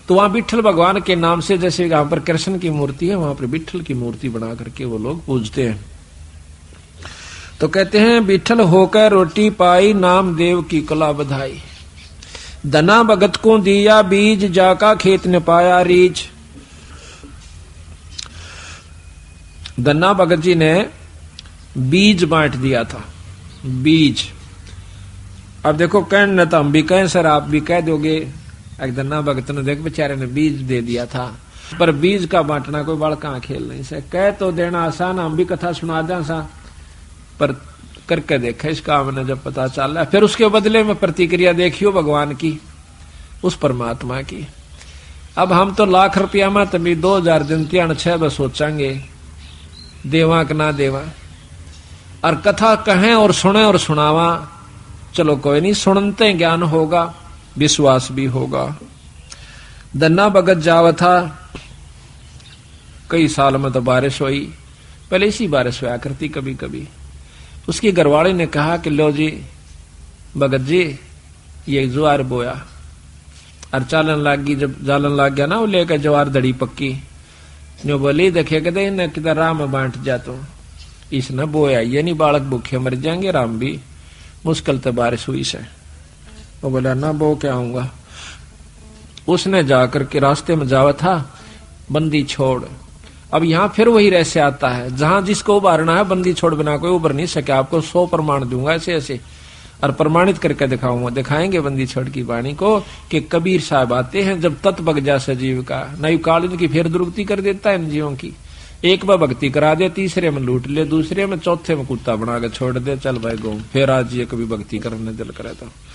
तो वहां विठल भगवान के नाम से जैसे यहाँ पर कृष्ण की मूर्ति है, वहां पर विठल की मूर्ति बना करके वो लोग पूजते हैं। तो कहते हैं विठल होकर रोटी पाई नामदेव की कला बधाई। धना भगत को दिया बीज जाका खेत ने पाया रीछ। धना भगत जी ने बीज बांट दिया था, बीज। अब देखो कहने तो हम भी कहें सर, आप भी कह दोगे एक धना भगत ने देख बेचारे ने बीज दे दिया था, पर बीज का बांटना कोई बड़ कहां खेल नहीं से। कह तो देना आसान, हम भी कथा सुना दें सा, पर करके देखा इस काम ने जब पता चल रहा, फिर उसके बदले में प्रतिक्रिया देखियो भगवान की, उस परमात्मा की। अब हम तो लाख रुपया में तभी 2000 दिन 6 बस सोचेंगे देवा कि ना देवा, और कथा कहें और सुने और सुनावा, चलो कोई नहीं, सुनते ज्ञान होगा, विश्वास भी होगा। धन्ना भगत जावा था, कई साल में तो बारिश हुई, पहले इसी बारिश हुआ करती कभी कभी। उसकी घरवाली ने कहा कि लो जी भगत जी ये ज्वार बोया और चालन लाग गई। जब जालन लाग गया ना वो लेकर ज्वार दड़ी पक्की, जो बोली देखे कहते इन्हें किधर राम बांट जा, तो इसने बोया ये नहीं बालक भूखे मर जाएंगे, राम भी मुश्किल तो बारिश हुई से। वो बोला ना बो क्या आऊंगा। उसने जाकर के रास्ते में जावा था बंदी छोड़। अब यहाँ फिर वही रहस्य आता है, जहां जिसको उबारना है बंदी छोड़ बिना कोई उबर नहीं सके। आपको 100 प्रमाण दूंगा ऐसे ऐसे और प्रमाणित करके दिखाऊंगा। दिखाएंगे बंदी छोड़ की वाणी को कि कबीर साहब आते हैं जब तत् बग जा सजीव का, नई काल इनकी फिर दुर्गति कर देता है इन जीवों की। एक बार भक्ति करा दे, तीसरे में लूट ले, दूसरे में चौथे में कुत्ता बना के छोड़ दे, चल भाई घूम। फिर आज ये कभी भक्ति करने दिल करे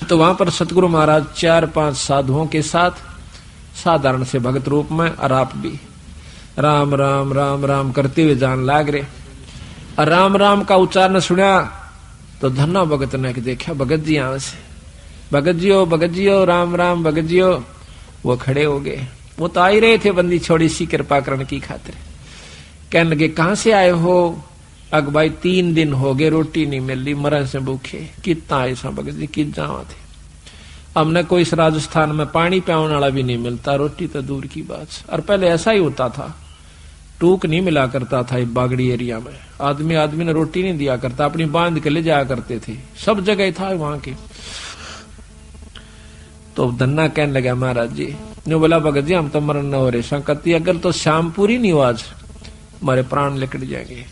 तो वहां पर सतगुरु महाराज 4-5 साधुओं के साथ साधारण से भगत रूप में, और आप भी राम राम राम राम करते हुए जान लाग रहे। और राम राम का उच्चारण सुना तो धन्ना भगत ने देखा भगत जी यहां से, भगत जी हो राम राम भगत जी हो। वो खड़े हो गए, वो तो आ ही रहे थे बंदी छोड़ी सी कृपा करण की खातिर। कहने लगे कहां से आए हो? अग भाई 3 दिन हो गए रोटी नहीं मिल रही, मरण से भूखे। कितना ऐसा भगत जी कित जावा थे, हमने कोई इस राजस्थान में पानी पियाने वाला भी नहीं मिलता, रोटी तो दूर की बात। और पहले ऐसा ही होता था, टूक नहीं मिला करता था बागड़ी एरिया में, आदमी ने रोटी नहीं दिया करता, अपनी बांध के ले जाया करते थे, सब जगह था वहां के। तो धन्ना कहने लगा महाराज जी, नो बोला भगत जी हम तो मरण न हो रहे, संकति अगर तो शाम पूरी नहीं हो आज हमारे प्राण लिकट जाएंगे,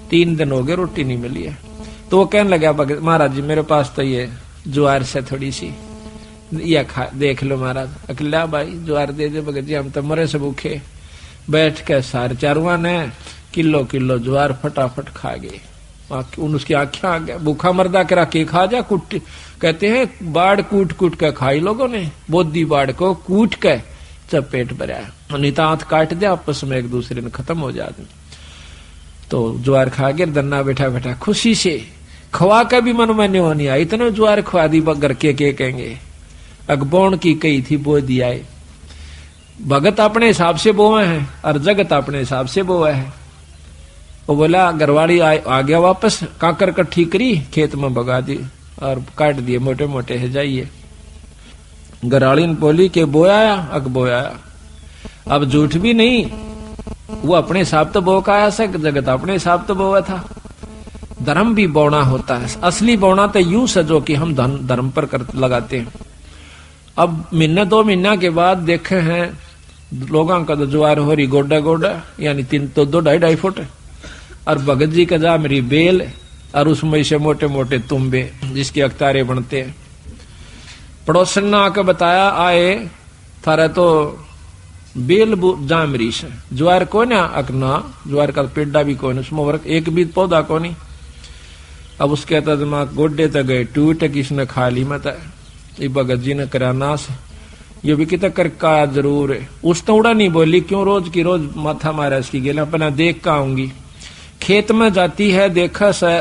3 दिन हो गए रोटी नहीं मिली है। तो वो कहने लगा भगत महाराज जी मेरे पास तो ये ज्वार से थोड़ी सी या खा देख लो महाराज। अकेला भाई ज्वार दे दे भगत जी हम तो मरे से भूखे। बैठ के सारे चारुआ ने किलो किलो ज्वार फटाफट खा गए। उसकी आंखें आ गया, भूखा मर्दा करा के खा जा कुट, कहते हैं बाढ़ कूट कूट के खाई लोगों ने, बोधी बाढ़ को कूट के जब पेट भरा, नहीं तो हाथ काट दे आपस में एक दूसरे ने खत्म हो जाते। तो ज्वार खा के धन्ना बैठा बैठा खुशी से खवा का भी मन में नहीं होनी आई, इतना ज्वार खवा दी घर के कहेंगे। अगबोण की कही थी बो दिया है, भगत अपने हिसाब से बोए हैं और जगत अपने हिसाब से बोए है। वो बोला घरवाली आ गया वापस, काकर कट्ठी करी खेत में भगा दी और काट दिए मोटे मोटे है जाइए। घरवाली ने बोली कि बोया अग बोया, अब झूठ भी नहीं, वो अपने हिसाब तो बो का आया से, जगत अपने हिसाब तो बोया था। धर्म भी बौना होता है, असली बौना तो यूं सजो कि हम धर्म पर लगाते हैं। अब महीना 2 महीना के बाद देखे हैं लोगों का तो ज्वार हो रही गोडा गोडा, यानी 3 तो 2-2.5 फुट, और भगत जी का जा मेरी बेल और उसमें से मोटे मोटे तुम्बे जिसके अख्तारे बनते हैं। पड़ोसन ने आके बताया आए थारा तो बेल जामरी से ज्वार को ना अकना, ज्वार का पेड़ा भी कौन उसमें वर्क एक भी पौधा को नहीं। अब उसके दिमाग गोडे तक गए टूट किसने खा ली मत भगत जी ने करा नाश, ये भी कितना करका जरूर है। उस तो उड़ा नहीं बोली क्यों रोज की रोज माथा मारा इसकी गेला, अपना देख का आऊंगी। खेत में जाती है देखा सा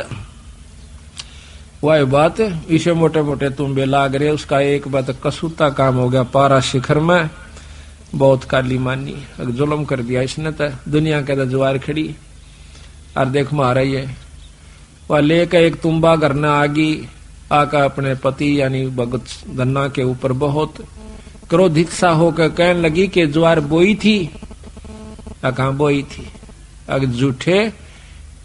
वह बात, इसे मोटे मोटे तुम्बे लाग रहे, उसका एक बात कसूता काम हो गया। पारा शिखर में बहुत काली मानी, जुल्म कर दिया इसने, तो दुनिया के ज्वार खड़ी और देख मारा ये वह लेकर एक तुम्बा करने आगी, आका अपने पति यानी भगत धन्ना के ऊपर बहुत क्रोधित सा होकर कहने लगी कि ज्वार बोई थी, कहां बोई थी, अगर झूठे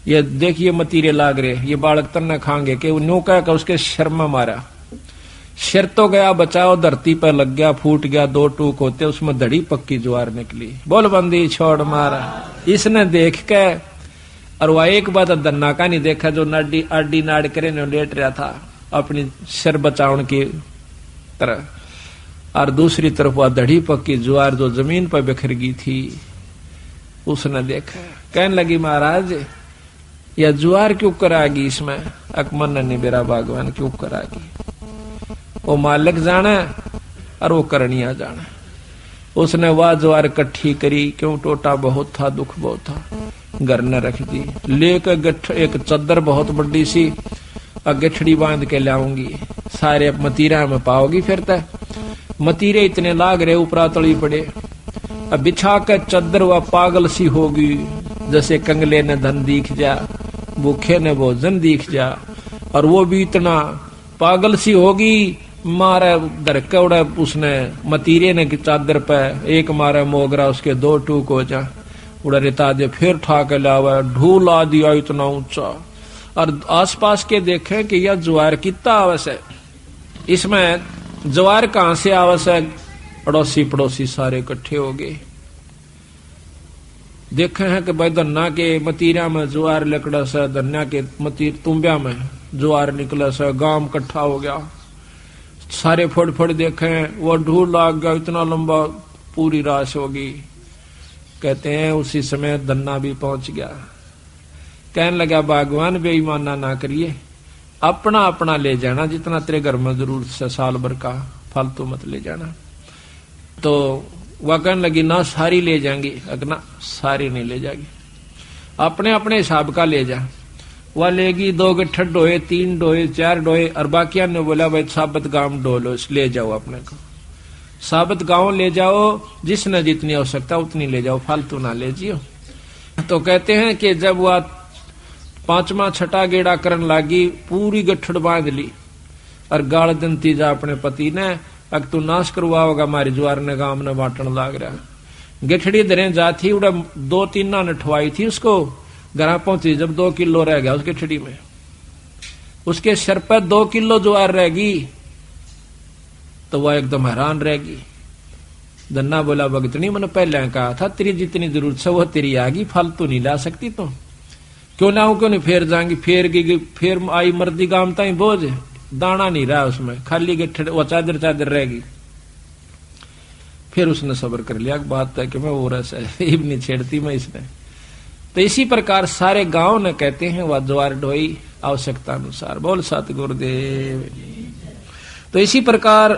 ये देखिए मतीरे लाग रहे, ये बालक तन्ना खाएंगे कि नो कह उसके शर में मारा, सिर तो गया बचाओ, धरती पर लग गया, फूट गया, 2 टूक होते उसमें धड़ी पक्की ज्वार निकली, बोल बंदी छोड़ मारा। इसने देख के और वह एक बात धन्ना का नहीं देखा, जो आडी नाड़ करे ने लेट रहा था अपनी सिर बचाउन की तरह, और दूसरी तरफ वह धड़ी पक्की ज्वार जो जमीन पर बिखर गई थी उसने देखा। कहने लगी महाराज यह ज्वार क्यों करागी इसमें, अकमन ने मेरा भगवान क्यों करागी, वो मालिक जाने और वो करनिया जाने। उसने वह ज्वार इकट्ठी करी, क्यों टोटा बहुत था, दुख बहुत था, घर न रख दी, लेकर एक चद्दर बहुत बड़ी सी गठड़ी बांध के लाऊंगी, सारे मतीरा में पाओगी। फिर तक मतीरे इतने लाग रहे ऊपरा तली पड़े, अब बिछा कर चद्दर वह पागल सी होगी, जैसे कंगले ने धन दिख जा, भूखे ने भोजन दिख जा, और वो भी इतना पागल सी होगी मारे धर के उड़े उसने मतीरे ने की चादर पे, एक मारे मोगरा उसके 2 टूक हो जा उड़ा रेता दे, फिर ठा के लावा ढूल आ दिया इतना ऊंचा। और आसपास के देखें कि यह ज्वार कितना आवश्य है, इसमें ज्वार कहां से आवश्यक, अड़ोसी पड़ोसी सारे इकट्ठे हो गए। देखे हैं कि भाई धन्ना के मतीरा में ज्वार लकड़ा से, धन्ना के मतीर तुम्बिया में ज्वार निकला से, गांव इकट्ठा हो गया, सारे फड़ फड़ देखे, वो ढूल लाग गया इतना लंबा, पूरी राश होगी। कहते हैं उसी समय धन्ना भी पहुंच गया, कहने लगा भगवान बेईमाना ना करिए, अपना अपना ले जाना, जितना तेरे घर में जरूरत से साल भर का, फालतू मत ले जाना। तो वह कहने लगी ना सारी ले जाएंगी, अगना सारी नहीं ले जाएगी, अपने अपने हिसाब का ले जा। वह लेगी 2 गट्ठर डोए, 3 डोए, 4 डोए, और बाकिया ने बोला भाई साबत गांव डोलो, ले जाओ अपने को, साबत गांव ले जाओ, जिसने जितनी आवश्यकता उतनी ले जाओ, फालतू ना ले जियो। तो कहते हैं कि जब वह 5वां 6ठा गेड़ा करन लागी, पूरी गठड़ बांध ली और गाल दंती जा अपने पति ने, अग तू नाश करवाओगा हमारी ज्वार ने, गांव ने बांटन लाग रहा। गठड़ी दरें जाती उड़ा 2-3 ना नठवाई थी उसको, घर पहुंची जब 2 किलो रह गया उस गठड़ी में, उसके सर पर 2 किलो ज्वार रहेगी, तो वह एकदम हैरान रहेगी। धन्ना बोला भगतनी मैंने पहले कहा था तेरी जितनी जरूरत है वो तेरी आगी, फालतू नहीं ला सकती तुम, क्यों लाऊं क्यों नहीं, फेर जाएंगी, फेर गई, फेर आई मर्दी गांव ताई बोझ, दाना नहीं रहा उसमें, खाली गठड़ वो चादर चादर रहेगी। फिर उसने सब्र कर लिया, बात है कि मैं वो रस है नहीं छेड़ती मैं इसने। तो इसी प्रकार सारे गांव ने कहते हैं वह ज्वार ढोई आवश्यकता अनुसार, बोल सतगुरुदेव। तो इसी प्रकार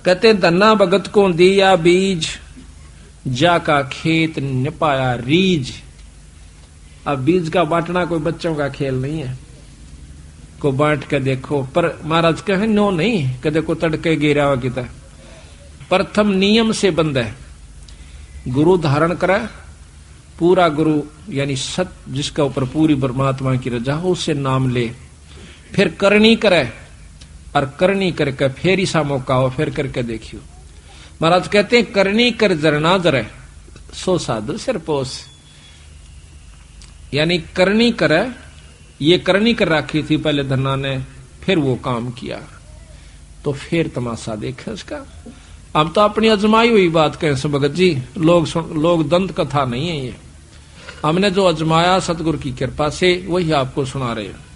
कहते धन्ना भगत को दिया बीज, जाका खेत न पाया रीज। अब बीज का बांटना कोई बच्चों का खेल नहीं है, को बांट के देखो, पर महाराज कहे नो नहीं, कि देखो तड़के गिरा हुआ किता, प्रथम नियम से बंद है, गुरु धारण करे, पूरा गुरु यानी सत जिसका ऊपर पूरी परमात्मा की रजा हो उससे नाम ले, फिर करनी करे, और करनी करके फिर ऐसा मौका हो फिर करके देखियो। महाराज कहते हैं करनी कर जरना जरे, सो साधु सिर पोस, यानी करनी करे, ये करनी कर रखी थी पहले धन्ना ने, फिर वो काम किया, तो फिर तमाशा देखे उसका। अब तो अपनी अजमाई हुई बात कहें भगत जी, लोग दंत कथा नहीं है ये, हमने जो अजमाया सतगुरु की कृपा से वही आपको सुना रहे हैं।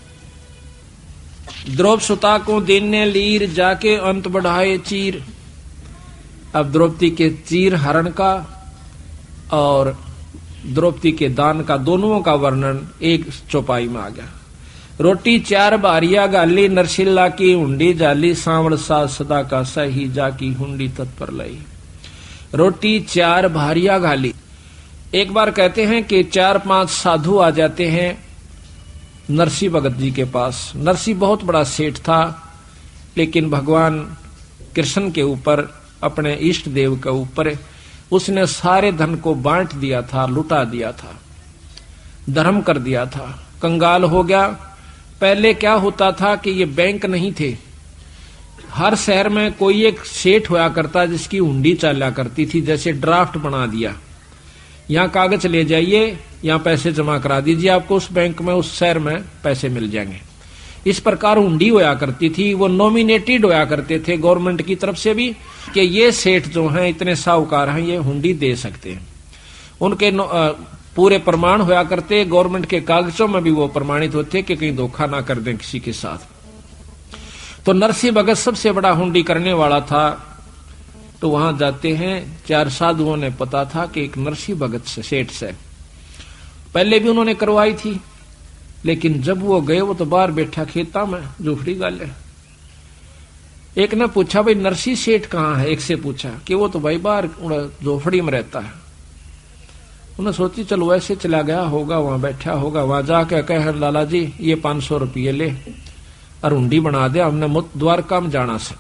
द्रौप सुता को दिन ने लीर, जाके अंत बढ़ाए चीर। अब द्रौपदी के चीर हरण का और द्रौपदी के दान का, दोनों का वर्णन एक चौपाई में आ गया। रोटी 4 बारिया गाली, नरसिल्ला की हुंडी जाली, सांवड़ सा सदा का सही, जाकी हुंडी तत्पर लाई। रोटी 4 भारिया गाली, एक बार कहते हैं कि 4-5 साधु आ जाते हैं नरसी भगत जी के पास। नरसी बहुत बड़ा सेठ था, लेकिन भगवान कृष्ण के ऊपर, अपने इष्ट देव के ऊपर उसने सारे धन को बांट दिया था, लुटा दिया था, धर्म कर दिया था, कंगाल हो गया। पहले क्या होता था कि ये बैंक नहीं थे, हर शहर में कोई एक सेठ होया करता जिसकी हुंडी चला करती थी, जैसे ड्राफ्ट बना दिया, यहाँ कागज ले जाइए, यहाँ पैसे जमा करा दीजिए, आपको उस बैंक में उस शहर में पैसे मिल जाएंगे। इस प्रकार हुंडी होया करती थी, वो नॉमिनेटेड होया करते थे गवर्नमेंट की तरफ से भी कि ये सेठ जो हैं इतने साहूकार हैं, ये हुंडी दे सकते हैं। उनके पूरे प्रमाण होया करते, गवर्नमेंट के कागजों में भी वो प्रमाणित होते कि कहीं धोखा ना कर दें किसी के साथ। तो नरसिंह भगत सबसे बड़ा हुंडी करने वाला था। तो वहां जाते हैं, 4 साधुओं ने पता था कि एक नरसिंह भगत से सेठ से पहले भी उन्होंने करवाई थी, लेकिन जब वो गए वो तो बाहर बैठा खेता में झूठड़ी गाले। एक ने पूछा भाई नरसिंह सेठ कहाँ है, एक से पूछा कि वो तो भाई बाहर झोपड़ी में रहता है। उन्होंने सोची चलो वैसे चला गया होगा, वहां बैठा होगा, वहां जाके कहे लाला जी ये 500 रुपये ले और हुंडी बना दे, हमने द्वारका में जाना से,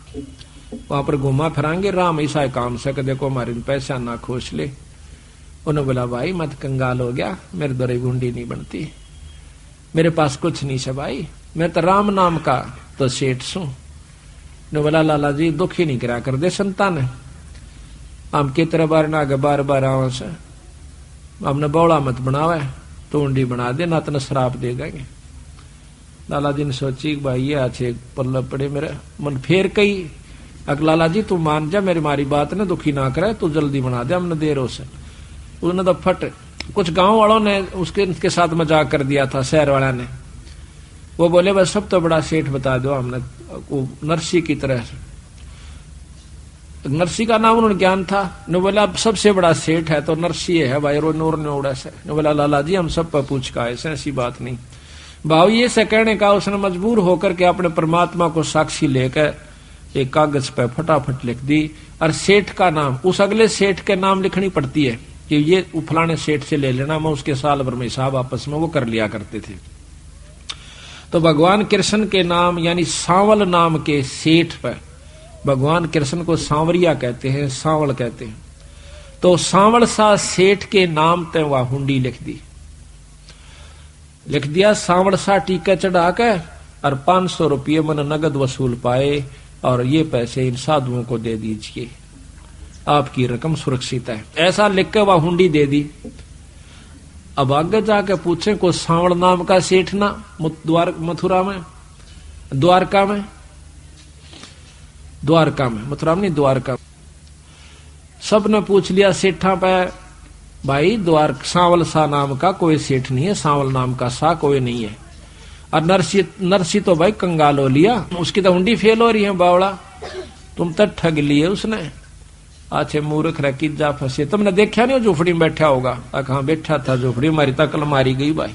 वहां पर घुमा फिरांगे, राम ऐसा काम से देखो हमारे पैसा ना खोस ले। उन्होंने बोला भाई मत कंगाल हो गया, मेरे द्वारा हुंडी नहीं बनती, मेरे पास कुछ नहीं से भाई, मैं तो राम नाम का तो सेठ सू, ने बोला लाला जी दुखी नहीं करा कर दे संतान है, हम कितने बार ना आगे बार बार आवा से, हमने बौड़ा मत बनावा टूंडी बना दे ना तो श्राप दे देंगे। लाला जी ने सोची भाई ये अच्छे पल्ला पड़े मेरे मन फेर कही, अगर लाला जी तू मान जा मेरी मारी बात ने दुखी ना करे तू जल्दी बना दे, हमने देर हो से। उसने तो फट कुछ गांव वालों ने उसके साथ मजाक कर दिया था, शहर वाला ने, वो बोले बस सब तो बड़ा सेठ बता दो हमने, वो नरसी की तरह, नरसी का नाम उन्होंने ज्ञान था, ने बोला सबसे बड़ा सेठ है तो नरसी है भाई, रो नूर ने उड़ा से। ने बोला लाला जी हम सब पर पूछ का ऐसी बात नहीं भाव, ये से कहने का उसने मजबूर होकर के अपने परमात्मा को साक्षी लेकर एक कागज पे फटाफट लिख दी, और सेठ का नाम उस अगले सेठ के नाम लिखनी पड़ती है कि ये फलाने सेठ से ले लेना, मैं उसके साल भर में हिसाब आपस में वो कर लिया करते थे। तो भगवान कृष्ण के नाम यानी सांवल नाम के सेठ पर, भगवान कृष्ण को सांवरिया कहते हैं, सांवल कहते हैं, तो सांवल सा सेठ के नाम ते वह हुंडी लिख दिया सांवल सा टीका चढ़ा के, और 500 रुपये मन नगद वसूल पाए, और ये पैसे इन साधुओं को दे दीजिए, आपकी रकम सुरक्षित है, ऐसा लिख के वह हुंडी दे दी। अब आगे जाके पूछे को सांवल नाम का सेठ ना मथुरा में, द्वारका में, मथुरा में नहीं द्वारका, सबने पूछ लिया सेठा पे भाई सांवल सा नाम का कोई सेठ नहीं है, सांवल नाम का सा कोई नहीं है, और नरसी तो भाई कंगाल हो लिया, उसकी तो हुंडी फेल हो रही है बावड़ा, तुम तो ठग लिए उसने, अच्छे मूर्ख रखी जा फंसे, तुमने देखा नहीं वो झोपड़ी में बैठा होगा, हाँ बैठा था झोपड़ी, मारी तकल मारी गई भाई।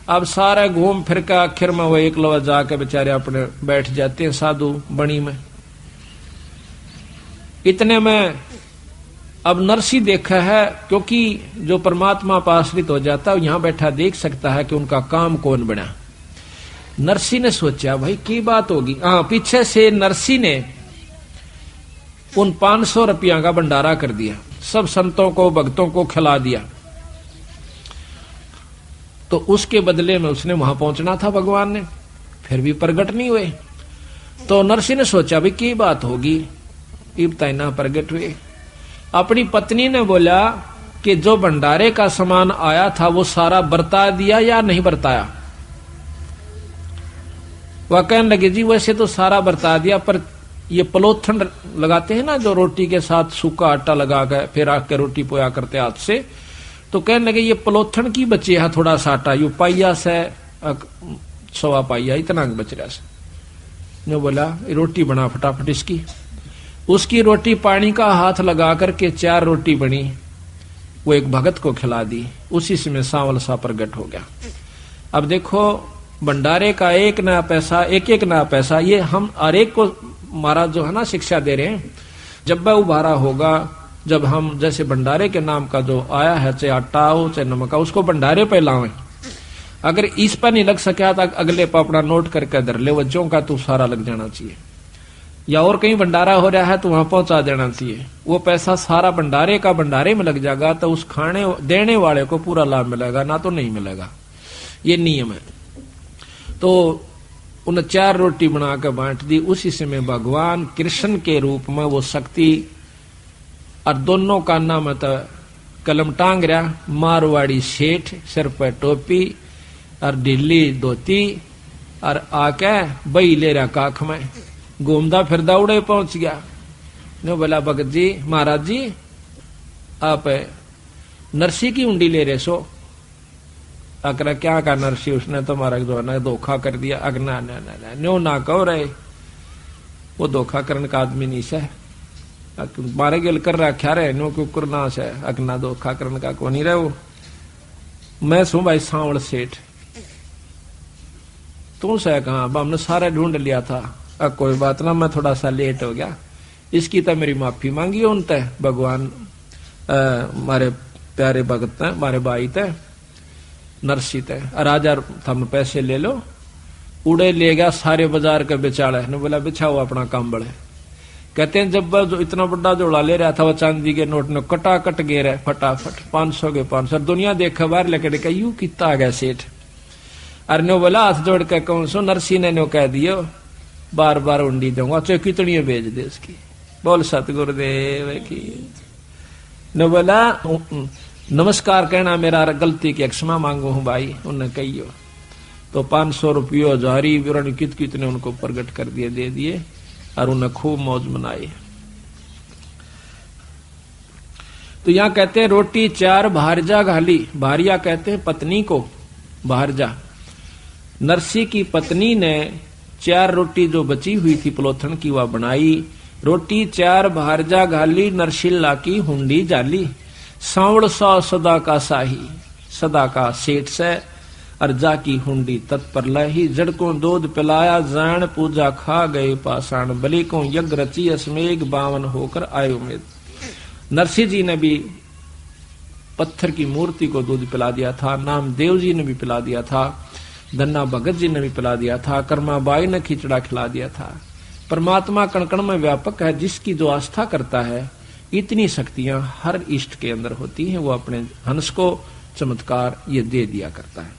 अब सारा घूम फिर के आखिर में वो एक लवा जाके बेचारे अपने बैठ जाते हैं साधु बणी में। इतने में अब नरसी देखा है, क्योंकि जो परमात्मा पर आश्रित हो जाता है यहां बैठा देख सकता है कि उनका काम कौन बना। नरसी ने सोचा भाई की बात होगी, हाँ पीछे से नरसी ने उन 500 रुपया का भंडारा कर दिया, सब संतों को भक्तों को खिला दिया, तो उसके बदले में उसने वहां पहुंचना था भगवान ने, फिर भी प्रकट नहीं हुए। तो नरसी ने सोचा भाई की बात होगी, इब्ताइना प्रकट हुए। अपनी पत्नी ने बोला कि जो भंडारे का सामान आया था वो सारा बरता दिया या नहीं बरताया। वह कहने लगे जी वैसे तो सारा बरता दिया, पर ये पलोथन लगाते हैं ना जो रोटी के साथ सूखा आटा लगा कर फिर आके रोटी पोया करते हाथ से, तो कहने लगे ये पलोथन की बचे है थोड़ा सा आटा, यू पाइया से 1.25 पाइया इतना बच रहा से। ने बोला रोटी बना फटाफट इसकी, उसकी रोटी पानी का हाथ लगा करके 4 रोटी बनी, वो एक भगत को खिला दी, उसी से सांवल सा प्रगट हो गया। अब देखो भंडारे का एक नया पैसा ये हम हर एक को महाराज जो है ना शिक्षा दे रहे हैं, जब वह उभारा होगा, जब हम जैसे भंडारे के नाम का जो आया है चाहे आटा हो चाहे नमक हो उसको भंडारे पे लावें, अगर इस पर नहीं लग सका तो अगले पर अपना नोट करके धर ले, बच्चों का तो सारा लग जाना चाहिए, या और कहीं भंडारा हो रहा है तो वहां पहुंचा देना चाहिए, वो पैसा सारा भंडारे का भंडारे में लग जाएगा तो उस खाने देने वाले को पूरा लाभ मिलेगा, ना तो नहीं मिलेगा, ये नियम है। तो उन 4 रोटी बना कर बांट दी, उसी समय भगवान कृष्ण के रूप में वो शक्ति, और दोनों कान्ना में तो कलम टांग रहा, मारवाड़ी सेठ, सिर पर टोपी और ढीली धोती, और आके बई ले रहा काख में, घूमदा फिरदा उड़े पहुंच गया। ने बोला भगत जी महाराज जी आप नरसी की उंडी ले रहे सो। अकरा क्या का नरसी, उसने तो हमारा जो है ना धोखा कर दिया। अगना न्यो ना कहो रहे, वो धोखा करने का आदमी नहीं से, मारे गिल कर रखा रहे नो कुकुर ना से, अगना धोखा करने का को नहीं रहे वो। मैं सू भाई सांवल सेठ, तू से कहा हमने सारे ढूंढ लिया था, अब कोई बात ना मैं थोड़ा सा लेट हो गया, इसकी तो मेरी माफी मांगी उन तय भगवान मारे प्यारे भगत ने, मारे भाई तय नरसी तय, राजा थम पैसे ले लो। उड़े ले गया सारे बाजार के बेचाड़े ने, बोला बिछाओ अपना काम बड़े। कहते हैं जब जो इतना बड़ा जोड़ा ले रहा था वो चांदी के नोट ने कटाकट गे रहे फटाफट, 500 के 500, दुनिया देखा बाहर लेकर देखा यू कितना आ गया सेठ। अरे नो बोला हाथ जोड़ के कहूं सो, नरसी ने नो कह दियो बार बार हुंडी दूंगा, चाहे कितनी भेज दे उसकी। बोल सतगुरुदेव की। न बोला नमस्कार कहना मेरा गलती की क्षमा मांगू हूं भाई, उन्हें कहियो। तो 500 रुपये जारी विवरण कितने उनको प्रकट कर दिए, दे दिए और उन्हें खूब मौज मनाई। तो यहां कहते हैं रोटी 4 भारजा घाली। भारिया कहते हैं पत्नी को, भारजा। नरसी की पत्नी ने 4 रोटी जो बची हुई थी पलोथन की वह बनाई। रोटी 4 भारजा घाली, नरशिल्ला की हुंडी जाली। सांवड़ सा सदा का साही, सदा का सेठ से अर्जा की हुंडी तत्पर लही। जड़ को दूध पिलाया जान, पूजा खा गए पाषाण। बलि को यज्ञ रची अस्मेघ, बावन होकर आए उम्मीद। नरसिंह जी ने भी पत्थर की मूर्ति को दूध पिला दिया था, नामदेव जी ने भी पिला दिया था, धन्ना भगत जी ने भी पिला दिया था, कर्माबाई ने खिचड़ा खिला दिया था। परमात्मा कण-कण में व्यापक है, जिसकी जो आस्था करता है इतनी शक्तियां हर इष्ट के अंदर होती हैं, वो अपने हंस को चमत्कार ये दे दिया करता है।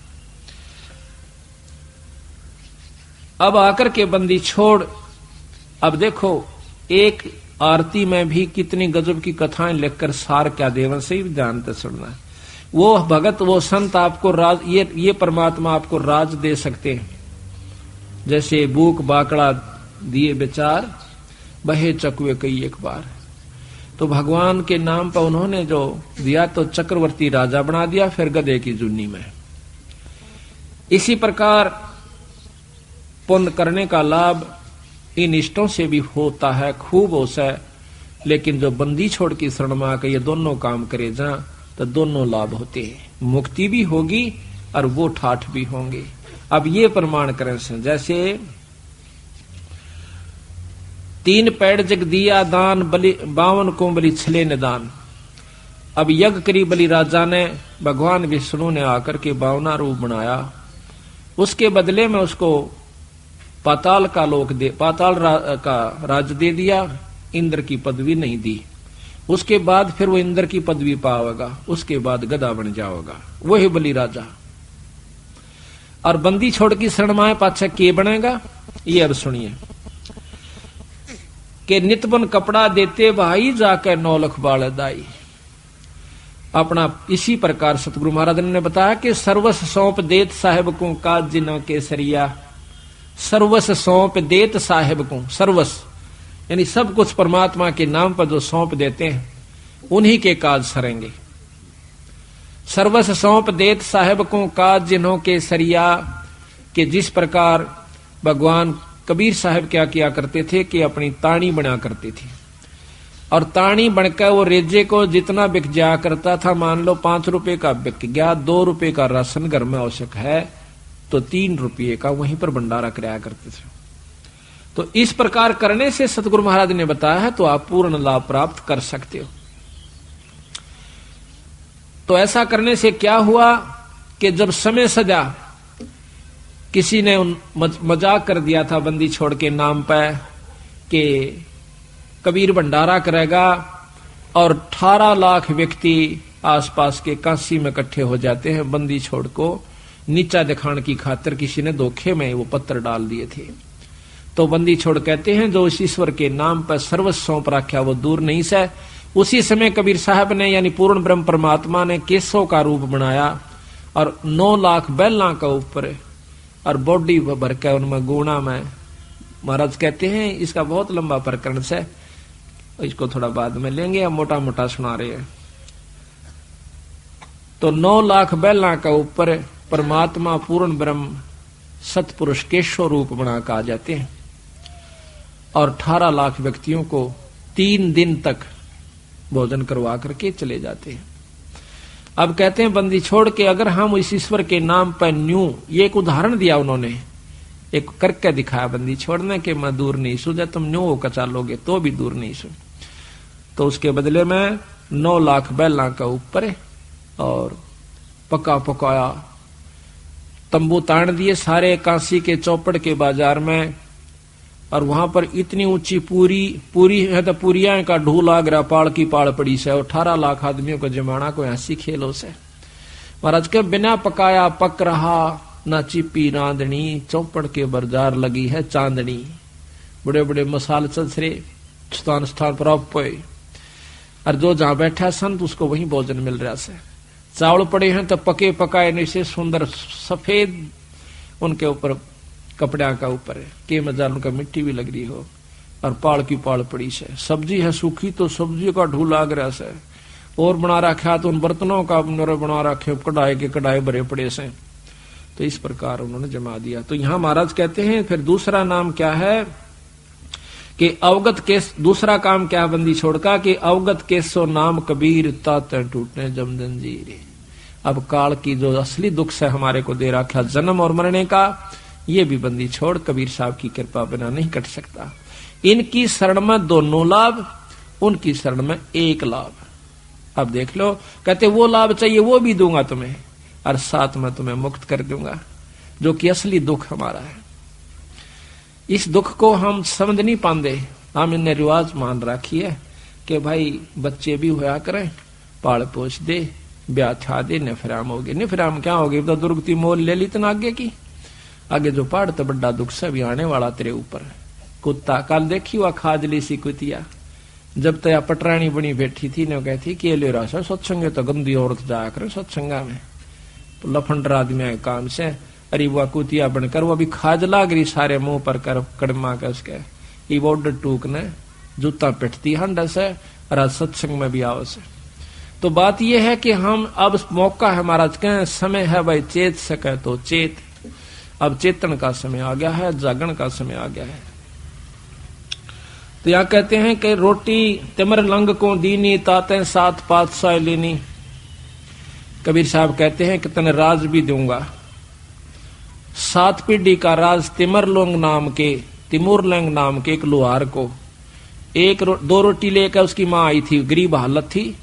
अब आकर के बंदी छोड़, अब देखो एक आरती में भी कितनी गजब की कथाएं लिखकर सार क्या देवन से ही ध्यान से सुनना है। वो भगत वो संत आपको राज, ये परमात्मा आपको राज दे सकते हैं। जैसे बूक बाकड़ा दिए विचार, बहे चकुए कई एक बार। तो भगवान के नाम पर उन्होंने जो दिया तो चक्रवर्ती राजा बना दिया, फिर गधे की जुन्नी में। इसी प्रकार पुण्य करने का लाभ इन इष्टों से भी होता है, खूब होता है। लेकिन जो बंदी छोड़ की शरण में आकर ये दोनों काम करे जा तो दोनों लाभ होते हैं, मुक्ति भी होगी और वो ठाठ भी होंगे। अब ये प्रमाण करें से, जैसे 3 पेड़ जग दिया दान, बलि 52 को बलि छले निदान। अब यज्ञ करी बलि राजा ने, भगवान विष्णु ने आकर के 52 रूप बनाया। उसके बदले में उसको पाताल का लोक दे, पाताल का राज दे दिया, इंद्र की पदवी नहीं दी। उसके बाद फिर वो इंद्र की पदवी पावेगा, उसके बाद गधा बन जाएगा, वही बलि राजा। और बंदी छोड़ की शरण में पाछा के बनेगा, ये अब सुनिए। के नितबन कपड़ा देते भाई, जाकर 9 लाख बाल दाई। अपना इसी प्रकार सतगुरु महाराज ने बताया कि सर्वस सौंप देत साहेब को काज जिन्हों के सरिया। सर्वस सौंप देत साहेब को, सर्वस यानी सब कुछ परमात्मा के नाम पर जो सौंप देते हैं उन्हीं के काज सरेंगे। सर्वस सौंप देत साहेब को काज जिन्हों के सरिया। कि जिस प्रकार भगवान कबीर साहब क्या किया करते थे कि अपनी ताणी बना करते थे, और ताणी बनकर वो रेजे को जितना बिक जाया करता था, मान लो 5 रुपए का बिक गया, 2 रुपए का राशन घर में आवश्यक है तो 3 रुपये का वहीं पर भंडारा कराया करते थे। तो इस प्रकार करने से सतगुरु महाराज ने बताया है तो आप पूर्ण लाभ प्राप्त कर सकते हो। तो ऐसा करने से क्या हुआ कि जब समय सजा, किसी ने मजाक कर दिया था बंदी छोड़ के नाम पर कि कबीर भंडारा करेगा, और 18 लाख व्यक्ति आसपास के काशी में इकट्ठे हो जाते हैं। बंदी छोड़ को नीचा दिखाने की खातिर किसी ने धोखे में वो पत्थर डाल दिए थे। तो बंदी छोड़ कहते हैं जो इस ईश्वर के नाम पर सर्वस्व सौंप रखा वो दूर नहीं से। उसी समय कबीर साहब ने यानी पूर्ण ब्रह्म परमात्मा ने केसों का रूप बनाया और 9 लाख बैलों का ऊपर और बॉडी भर के उनमें गुणा में। महाराज कहते हैं इसका बहुत लंबा प्रकरण से, इसको थोड़ा बाद में लेंगे, हम मोटा मोटा सुना रहे हैं। तो 9 लाख बैलों का ऊपर परमात्मा पूर्ण ब्रह्म सतपुरुष केशव रूप बनाकर आ जाते हैं और 18 लाख व्यक्तियों को 3 दिन तक भोजन करवा करके चले जाते हैं। अब कहते हैं बंदी छोड़ के अगर हम इस ईश्वर के नाम पर न्यू, ये एक उदाहरण दिया उन्होंने, एक करके दिखाया बंदी छोड़ने के मैं दूर नहीं सू, जब तुम न्यू होकर चालोगे तो भी दूर नहीं सू। तो उसके बदले में 9 लाख बैला का ऊपर और पका पकाया तंबू तान दिए सारे काशी के चौपड़ के बाजार में, और वहां पर इतनी ऊंची पूरी है तो पूरिया का ढूल आगरा पाड़ की पाड़ पड़ी से, 18 लाख आदमियों को जमाना कोई हंसी खेलो से। महाराज के बिना पकाया पक रहा, ना चिपी रांधनी, चौपड़ के बाजार लगी है चांदनी। बड़े बड़े मसाल चलसरे स्थान स्थान पर आप पे, और जो जहां बैठा संत उसको वहीं भोजन मिल रहा से। चावल पड़े हैं तो पके पकाए नहीं से सुंदर सफेद उनके ऊपर कपड़ा का ऊपर है के मजा उनका मिट्टी भी लग रही हो, और पाल की पाल पड़ी से। सब्जी है सूखी तो सब्जी का ढूल आग रहा से, और बना रखा तो उन बर्तनों का बना रखे कढ़ाई के कढ़ाई भरे पड़े से। तो इस प्रकार उन्होंने जमा दिया। तो यहां महाराज कहते हैं फिर दूसरा नाम क्या है कि अवगत केस, दूसरा काम क्या बंदी छोड़का कि अवगत केसो नाम कबीर ताते टूटने जम जंजीर। अब काल की जो असली दुख से हमारे को दे रखा जन्म और मरने का, ये भी बंदी छोड़ कबीर साहब की कृपा बिना नहीं कट सकता। इनकी शरण में दोनों लाभ, उनकी शरण में एक लाभ। अब देख लो, कहते वो लाभ चाहिए वो भी दूंगा तुम्हें, और साथ में तुम्हें मुक्त कर दूंगा, जो कि असली दुख हमारा है। इस दुख को हम समझ नहीं पाते। हम इन्हें रिवाज मान रखी है कि भाई बच्चे भी होया करें, पाल पोछ दे, ब्याह छा दे, निफराम हो गए। निफराम क्या हो गई तो दुर्गति मोल ले ली तना आगे की, आगे जो पहाड़ तो बड़ा दुख से भी आने वाला तेरे ऊपर। कुत्ता कल देखी हुआ खाजली सी कुतिया, जब तया पटरानी बनी बैठी थी ने कहती कि ले रहा सर सत्संग तो गंदी औरत जाया करे सत्संगा में, तो लफंडर आदमी काम से। अरे वह कुतिया बनकर वो भी खाज लाग रही सारे मुंह पर कर कड़मा के उसके ये बॉर्डर टूक ने जूता पिटती हंड से, और आज सत्संग में भी आओ से। तो बात यह है कि हम अब मौका है महाराज के समय है भाई, चेत सके तो चेत। अब चेतन का समय आ गया है, जागरण का समय आ गया है। तो यहां कहते हैं कि रोटी तिमर लंग को दीनी ताते सात पातशाह लेनी। कबीर साहब कहते हैं कि तने राज भी दूंगा। 7 पीढ़ी का राज तिमरलोंग नाम के, तिमुरलंग नाम के एक लोहार को दो रोटी लेकर उसकी मां आई थी, गरीब हालत थी,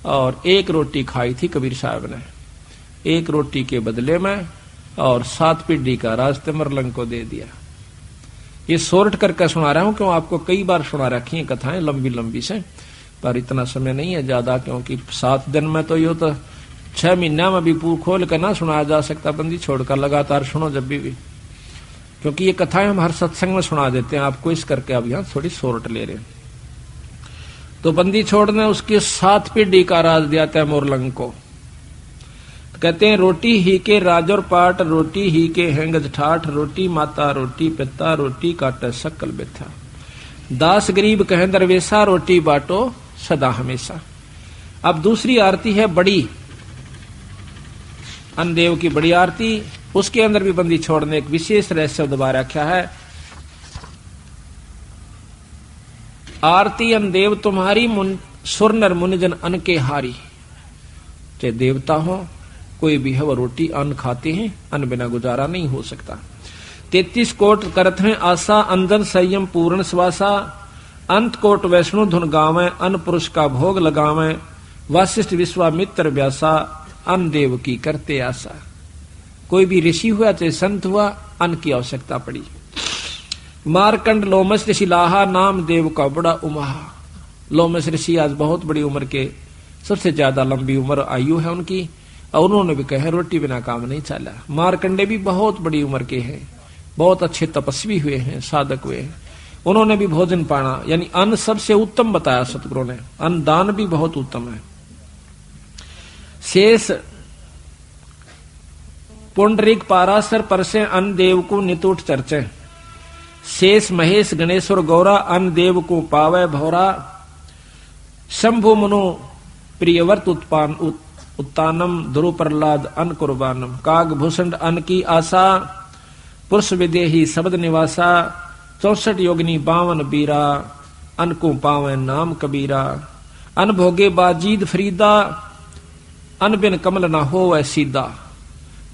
और एक रोटी खाई थी कबीर साहब ने। एक रोटी के बदले में और 7 पीढ़ी का राज तिमरलंग को दे दिया। ये सोर्ट करके सुना रहा हूं, क्यों आपको कई बार सुना रखी है कथाएं लंबी लंबी से, पर इतना समय नहीं है ज्यादा, क्योंकि 7 दिन में तो यो तो 6 महीना में भी पूर खोल कर ना सुनाया जा सकता। बंदी छोड़कर लगातार सुनो जब भी, क्योंकि ये कथाएं हम हर सत्संग में सुना देते हैं आपको, इस करके अब यहां थोड़ी सोर्ट ले रहे हैं। तो बंदी छोड़ ने उसके 7 पीढ़ी का राज दिया तैमूरलंग को। कहते हैं रोटी ही के राजौर पाट, रोटी ही के हैंगज ठाठ, रोटी माता रोटी पिता, रोटी काटे सकल बिथा, दास गरीब कहें दरवेशा, रोटी बाटो सदा हमेशा। अब दूसरी आरती है बड़ी, अन्नदेव की बड़ी आरती, उसके अंदर भी बंदी छोड़ने एक विशेष रहस्य दबा रखा है। आरती अन्नदेव तुम्हारी सुर नर मुनिजन अन्न के हारी। चाहे देवता हो कोई भी है वो रोटी अन्न खाते हैं, अन्न बिना गुजारा नहीं हो सकता। 33 कोट करत हैं आशा, अंजन संयम पूर्ण श्वासा, अंत कोट वैष्णु धुन गावे, अन्न पुरुष का भोग लगावे, वासिष्ठ विश्वामित्र व्यासा, अन्न देव की करते आशा। कोई भी ऋषि हुआ चाहे संत हुआ, अन्न की आवश्यकता पड़ी। मारकंड लोमस ऋषि लाहा, नाम देव का बड़ा उमाहा। लोमस ऋषि आज बहुत बड़ी उम्र के, सबसे ज्यादा लंबी उम्र आयु है उनकी, और उन्होंने भी कहा रोटी बिना काम नहीं चला। मारकंडे भी बहुत बड़ी उम्र के हैं, बहुत अच्छे तपस्वी हुए हैं, साधक हुए हैं, उन्होंने भी भोजन पाना यानी अन्न सबसे उत्तम बताया सतगुरु ने। अन्न दान भी बहुत उत्तम है। शेष पुंडरीक पारासर परसे, अन्न देव को नितुट चर्चे, शेष महेश गणेश्वर गौरा, अन्न देव को पावे भौरा, शंभु मनु प्रियवर्त उत्तानम, ध्रुव प्रहलाद अन्न कुर्बानम, काग भूषण अन्न की आशा, पुरुष विदेही शब्द निवासा, 64 योगिनी 52 बीरा, अन्न को पावे नाम कबीरा, अन्न भोगे बाजीद फरीदा, अन्न बिन कमल ना हो वह सीधा।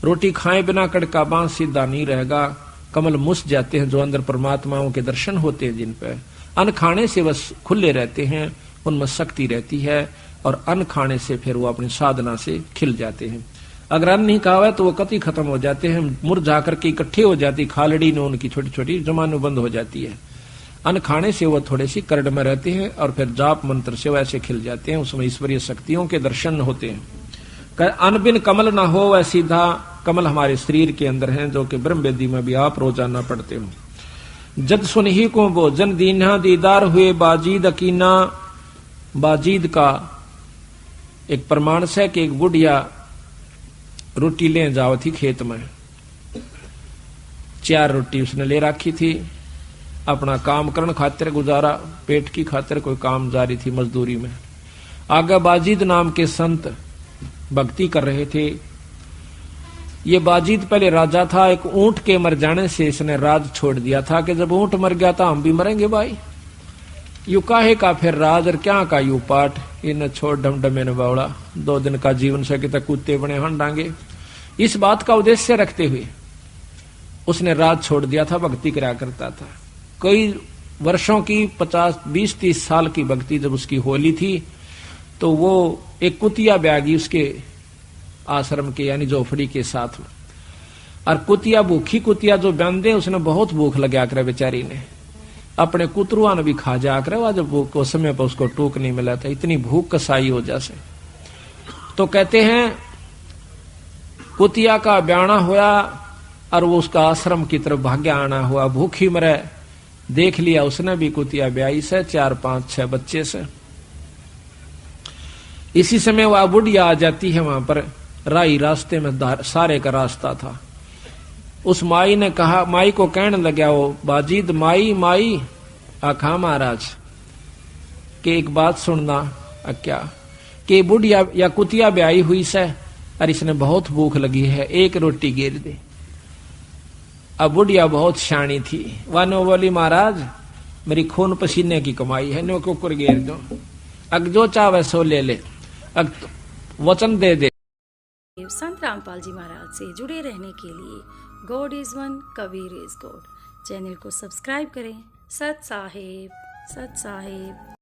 रोटी खाए बिना कड़का बांस सीधा नहीं रहेगा, कमल मुस जाते हैं जो अंदर परमात्माओं के दर्शन होते हैं जिन पे। अन्न खाने से वह खुले रहते हैं, उनमें शक्ति रहती है, और अन्न खाने से फिर वो अपनी साधना से खिल जाते हैं। अगर अन्न नहीं खावा तो वो कति खत्म हो जाते हैं, मुरझा करके इकट्ठे हो जाती, खालड़ी ने उनकी छोटी छोटी जमानु बंद हो जाती है। अन्न खाने से वो थोड़े सी करड़ में रहते हैं, और फिर जाप मंत्र से वैसे खिल जाते हैं, उसमें ईश्वरीय शक्तियों के दर्शन होते हैं। अन्न बिन कमल ना हो वह सीधा, कमल हमारे शरीर के अंदर हैं, जो कि ब्रह्म वेदी में भी आप रोजाना पढ़ते हो। जद सुनही को भोजन दीन्हा दीदार हुए बाजीद अकीना। बाजीद का एक प्रमाण से कि एक बुढ़िया रोटी ले जाओ थी खेत में। 4 रोटी उसने ले रखी थी, अपना काम करने खातिर गुजारा, पेट की खातिर कोई काम जारी थी मजदूरी में। आगे बाजीद नाम के संत भक्ति कर रहे थे। ये बाजीद पहले राजा था। एक ऊंट के मर जाने से इसने राज छोड़ दिया था कि जब ऊंट मर गया था हम भी मरेंगे भाई। यू काहे का फिर राज और क्या का यू पाठ, इन छोड़ ढमढमे ने बावड़ा 2 दिन का जीवन से कितने कुत्ते बने हंडांगे। इस बात का उद्देश्य रखते हुए उसने राज छोड़ दिया था, भक्ति करा करता था। कई वर्षों की 50, 20, 30 साल की भक्ति जब उसकी होली थी तो वो एक कुतिया ब्यागी उसके आश्रम के यानी झोपड़ी के साथ में। और कुतिया भूखी कुतिया जो बंदे उसने बहुत भूख लगा कर बेचारी ने अपने कुतरुआ ने भी खा जा कर। वह जब भूख को समय पर उसको टूक नहीं मिला था, इतनी भूख कसाई हो जैसे। तो कहते हैं कुतिया का ब्याना हुआ और वो उसका आश्रम की तरफ भाग्या आना हुआ। भूखी मरे देख लिया उसने भी कुतिया ब्याई से 4, 5, 6 बच्चे से। इसी समय वह बुढ़िया आ जाती है वहां पर। राई रास्ते में सारे का रास्ता था। उस माई ने कहा, माई को कहने लगा वो बाजीद, माई माई आखा महाराज के एक बात सुनना। क्या कि बुढ़िया या कुतिया ब्याई हुई से और इसने बहुत भूख लगी है, 1 रोटी गिर दे। अब बुढ़िया बहुत शानी थी। वह नो बोली महाराज मेरी खून पसीने की कमाई है, नो कुकर गिर दो, अग जो चाहे सो ले ले, अग वचन दे दे। संत रामपाल जी महाराज से जुड़े रहने के लिए God is one, Kabir is God channel को सब्सक्राइब करें। सत साहेब, सत साहेब।